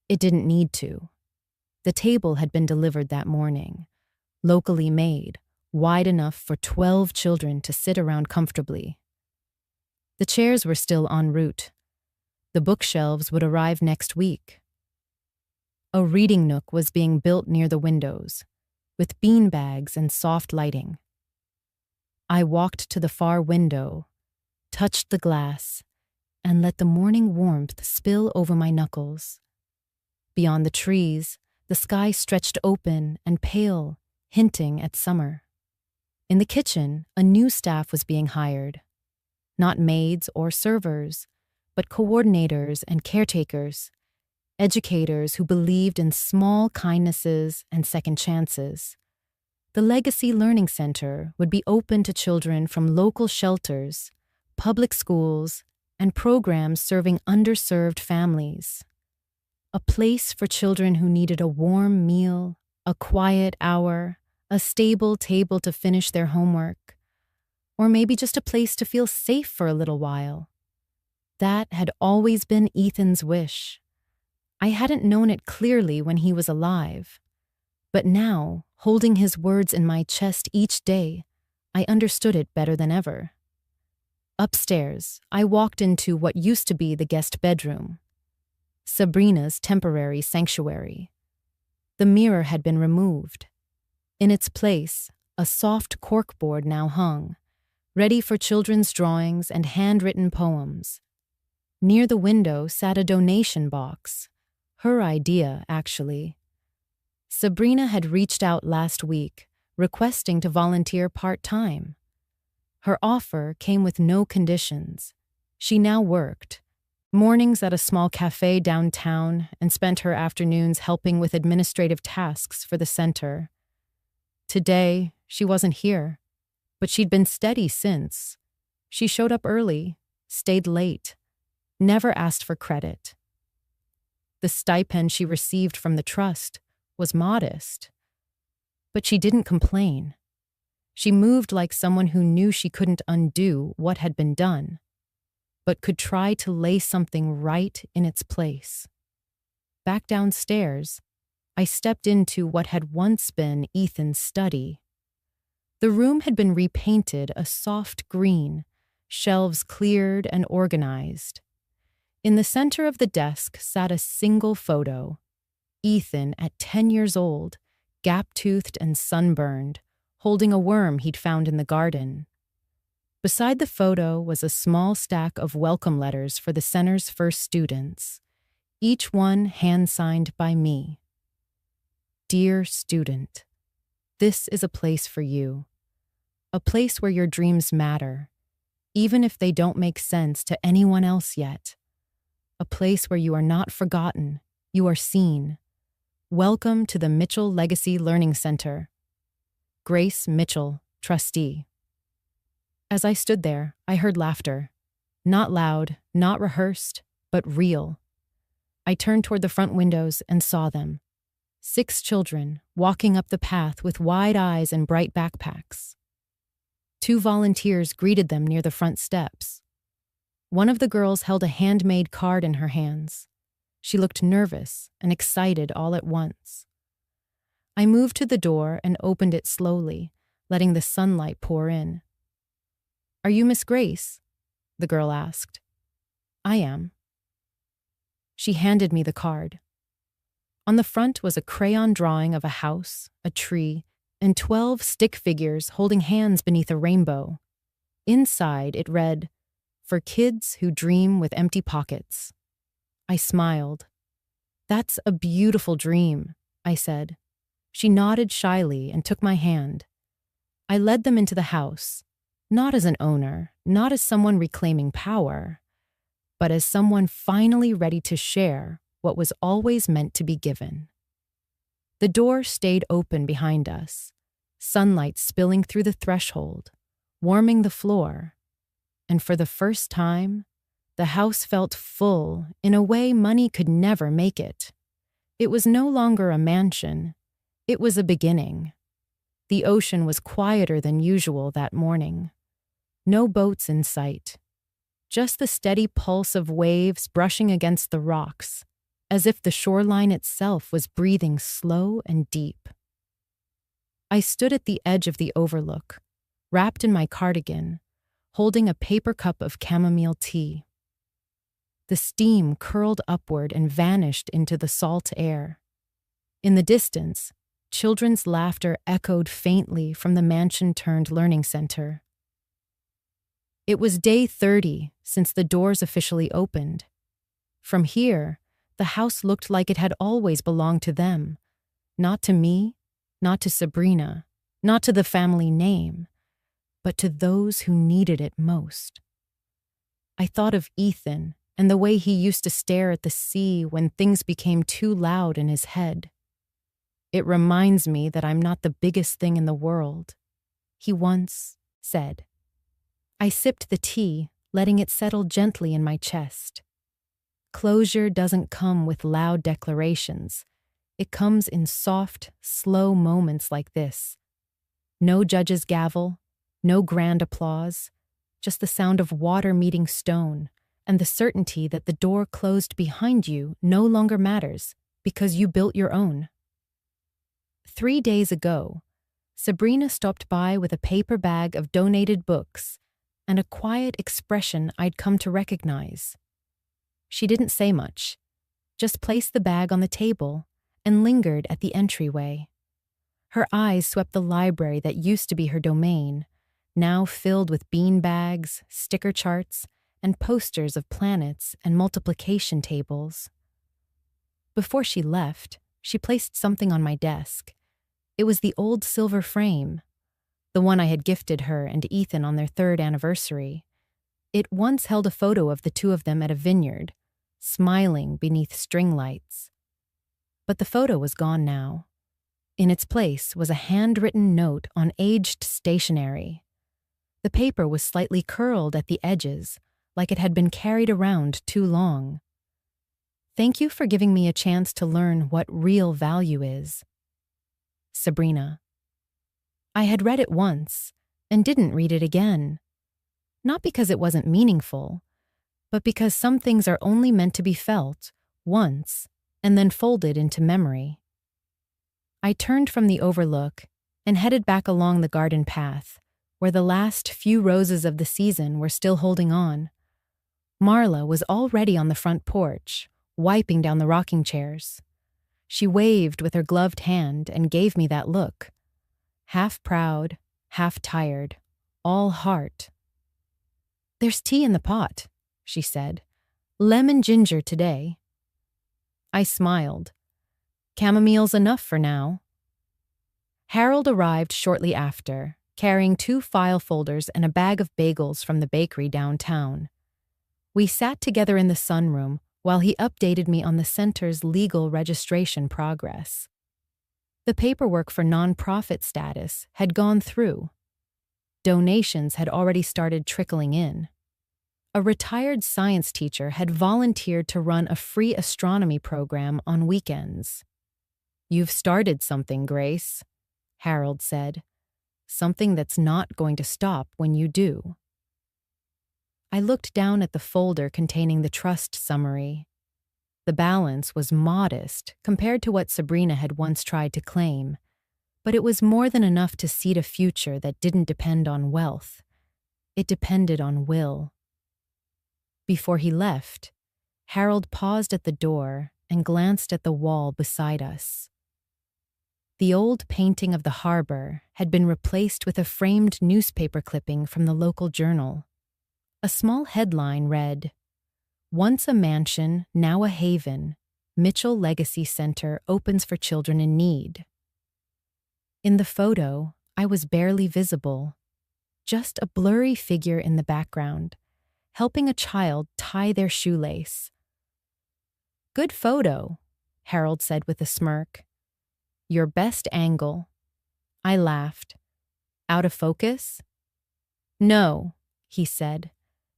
It didn't need to. The table had been delivered that morning, locally made, wide enough for 12 children to sit around comfortably. The chairs were still en route. The bookshelves would arrive next week. A reading nook was being built near the windows, with bean bags and soft lighting. I walked to the far window, touched the glass, and let the morning warmth spill over my knuckles. Beyond the trees, the sky stretched open and pale, hinting at summer. In the kitchen, a new staff was being hired. Not maids or servers, but coordinators and caretakers, educators who believed in small kindnesses and second chances. The Legacy Learning Center would be open to children from local shelters, public schools, and programs serving underserved families. A place for children who needed a warm meal, a quiet hour, a stable table to finish their homework, or maybe just a place to feel safe for a little while. That had always been Ethan's wish. I hadn't known it clearly when he was alive, but now, holding his words in my chest each day, I understood it better than ever. Upstairs, I walked into what used to be the guest bedroom, Sabrina's temporary sanctuary. The mirror had been removed. In its place, a soft corkboard now hung, ready for children's drawings and handwritten poems. Near the window sat a donation box, her idea, actually. Sabrina had reached out last week, requesting to volunteer part-time. Her offer came with no conditions. She now worked mornings at a small cafe downtown and spent her afternoons helping with administrative tasks for the center. Today, she wasn't here, but she'd been steady since. She showed up early, stayed late, never asked for credit. The stipend she received from the trust was modest, but she didn't complain. She moved like someone who knew she couldn't undo what had been done, but could try to lay something right in its place. Back downstairs, I stepped into what had once been Ethan's study. The room had been repainted a soft green, shelves cleared and organized. In the center of the desk sat a single photo. Ethan, at 10 years old, gap-toothed and sunburned, holding a worm he'd found in the garden. Beside the photo was a small stack of welcome letters for the center's first students, each one hand-signed by me. Dear student, this is a place for you. A place where your dreams matter, even if they don't make sense to anyone else yet. A place where you are not forgotten, you are seen. Welcome to the Mitchell Legacy Learning Center. Grace Mitchell, trustee. As I stood there, I heard laughter. Not loud, not rehearsed, but real. I turned toward the front windows and saw them. 6 children walking up the path with wide eyes and bright backpacks. 2 volunteers greeted them near the front steps. One of the girls held a handmade card in her hands. She looked nervous and excited all at once. I moved to the door and opened it slowly, letting the sunlight pour in. "Are you Miss Grace?" the girl asked. "I am." She handed me the card. On the front was a crayon drawing of a house, a tree, and 12 stick figures holding hands beneath a rainbow. Inside, it read, "For kids who dream with empty pockets." I smiled. "That's a beautiful dream," I said. She nodded shyly and took my hand. I led them into the house, not as an owner, not as someone reclaiming power, but as someone finally ready to share what was always meant to be given. The door stayed open behind us, sunlight spilling through the threshold, warming the floor, and for the first time, the house felt full in a way money could never make it. It was no longer a mansion, it was a beginning. The ocean was quieter than usual that morning. No boats in sight, just the steady pulse of waves brushing against the rocks, as if the shoreline itself was breathing slow and deep. I stood at the edge of the overlook, wrapped in my cardigan, holding a paper cup of chamomile tea. The steam curled upward and vanished into the salt air. In the distance, children's laughter echoed faintly from the mansion-turned-learning center. It was day 30 since the doors officially opened. From here, the house looked like it had always belonged to them. Not to me, not to Sabrina, not to the family name, but to those who needed it most. I thought of Ethan and the way he used to stare at the sea when things became too loud in his head. It reminds me that I'm not the biggest thing in the world, he once said. I sipped the tea, letting it settle gently in my chest. Closure doesn't come with loud declarations. It comes in soft, slow moments like this. No judge's gavel, no grand applause, just the sound of water meeting stone and the certainty that the door closed behind you no longer matters because you built your own. 3 days ago, Sabrina stopped by with a paper bag of donated books and a quiet expression I'd come to recognize. She didn't say much, just placed the bag on the table and lingered at the entryway. Her eyes swept the library that used to be her domain, now filled with bean bags, sticker charts, and posters of planets and multiplication tables. Before she left, she placed something on my desk. It was the old silver frame, the one I had gifted her and Ethan on their 3rd anniversary. It once held a photo of the two of them at a vineyard, smiling beneath string lights. But the photo was gone now. In its place was a handwritten note on aged stationery. The paper was slightly curled at the edges, like it had been carried around too long. Thank you for giving me a chance to learn what real value is. Sabrina. I had read it once and didn't read it again. Not because it wasn't meaningful, but because some things are only meant to be felt once and then folded into memory. I turned from the overlook and headed back along the garden path, where the last few roses of the season were still holding on. Marla was already on the front porch, wiping down the rocking chairs. She waved with her gloved hand and gave me that look. Half proud, half tired, all heart. "There's tea in the pot," she said. "Lemon ginger today." I smiled. "Chamomile's enough for now." Harold arrived shortly after, carrying 2 file folders and a bag of bagels from the bakery downtown. We sat together in the sunroom while he updated me on the center's legal registration progress. The paperwork for nonprofit status had gone through. Donations had already started trickling in. A retired science teacher had volunteered to run a free astronomy program on weekends. "You've started something, Grace," Harold said. "Something that's not going to stop when you do." I looked down at the folder containing the trust summary. The balance was modest compared to what Sabrina had once tried to claim, but it was more than enough to seed a future that didn't depend on wealth. It depended on will. Before he left, Harold paused at the door and glanced at the wall beside us. The old painting of the harbor had been replaced with a framed newspaper clipping from the local journal. A small headline read, "Once a mansion, now a haven, Mitchell Legacy Center opens for children in need." In the photo, I was barely visible, just a blurry figure in the background, helping a child tie their shoelace. "Good photo," Harold said with a smirk. "Your best angle." I laughed. "Out of focus?" "No," he said,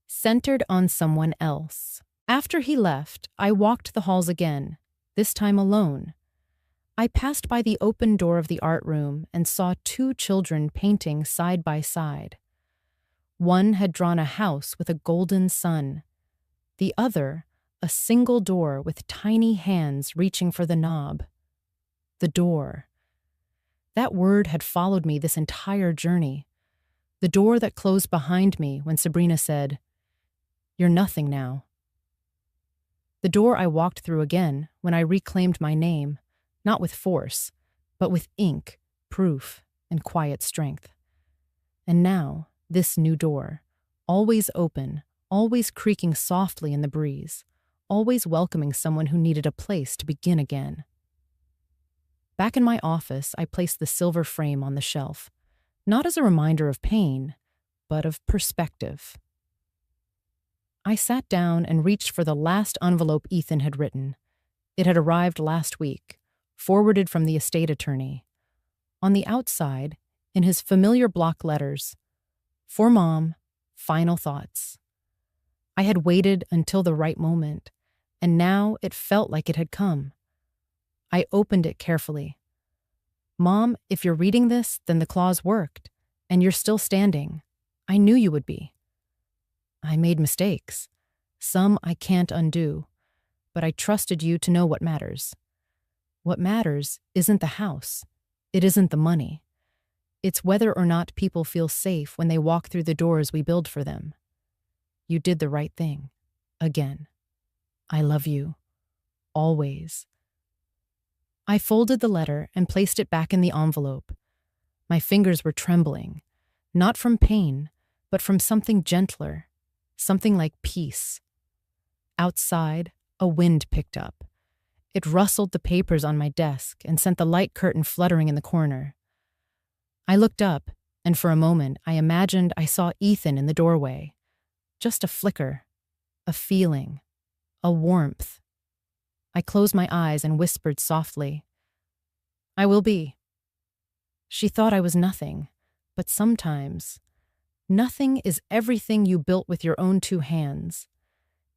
centered on someone else. After he left, I walked the halls again, this time alone. I passed by the open door of the art room and saw two children painting side by side. One had drawn a house with a golden sun. The other, a single door with tiny hands reaching for the knob. The door. That word had followed me this entire journey. The door that closed behind me when Sabrina said, "You're nothing now." The door I walked through again when I reclaimed my name, not with force, but with ink, proof, and quiet strength. And now, this new door, always open, always creaking softly in the breeze, always welcoming someone who needed a place to begin again. Back in my office, I placed the silver frame on the shelf, not as a reminder of pain, but of perspective. I sat down and reached for the last envelope Ethan had written. It had arrived last week, forwarded from the estate attorney. On the outside, in his familiar block letters, "For Mom, final thoughts." I had waited until the right moment, and now it felt like it had come. I opened it carefully. "Mom, if you're reading this, then the clause worked, and you're still standing. I knew you would be. I made mistakes. Some I can't undo, but I trusted you to know what matters. What matters isn't the house. It isn't the money. It's whether or not people feel safe when they walk through the doors we build for them. You did the right thing. Again. I love you. Always." I folded the letter and placed it back in the envelope. My fingers were trembling, not from pain, but from something gentler, something like peace. Outside, a wind picked up. It rustled the papers on my desk and sent the light curtain fluttering in the corner. I looked up, and for a moment I imagined I saw Ethan in the doorway. Just a flicker, a feeling, a warmth. I closed my eyes and whispered softly, "I will be." She thought I was nothing, but sometimes nothing is everything you built with your own two hands.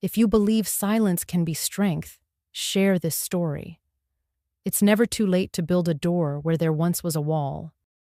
If you believe silence can be strength, share this story. It's never too late to build a door where there once was a wall.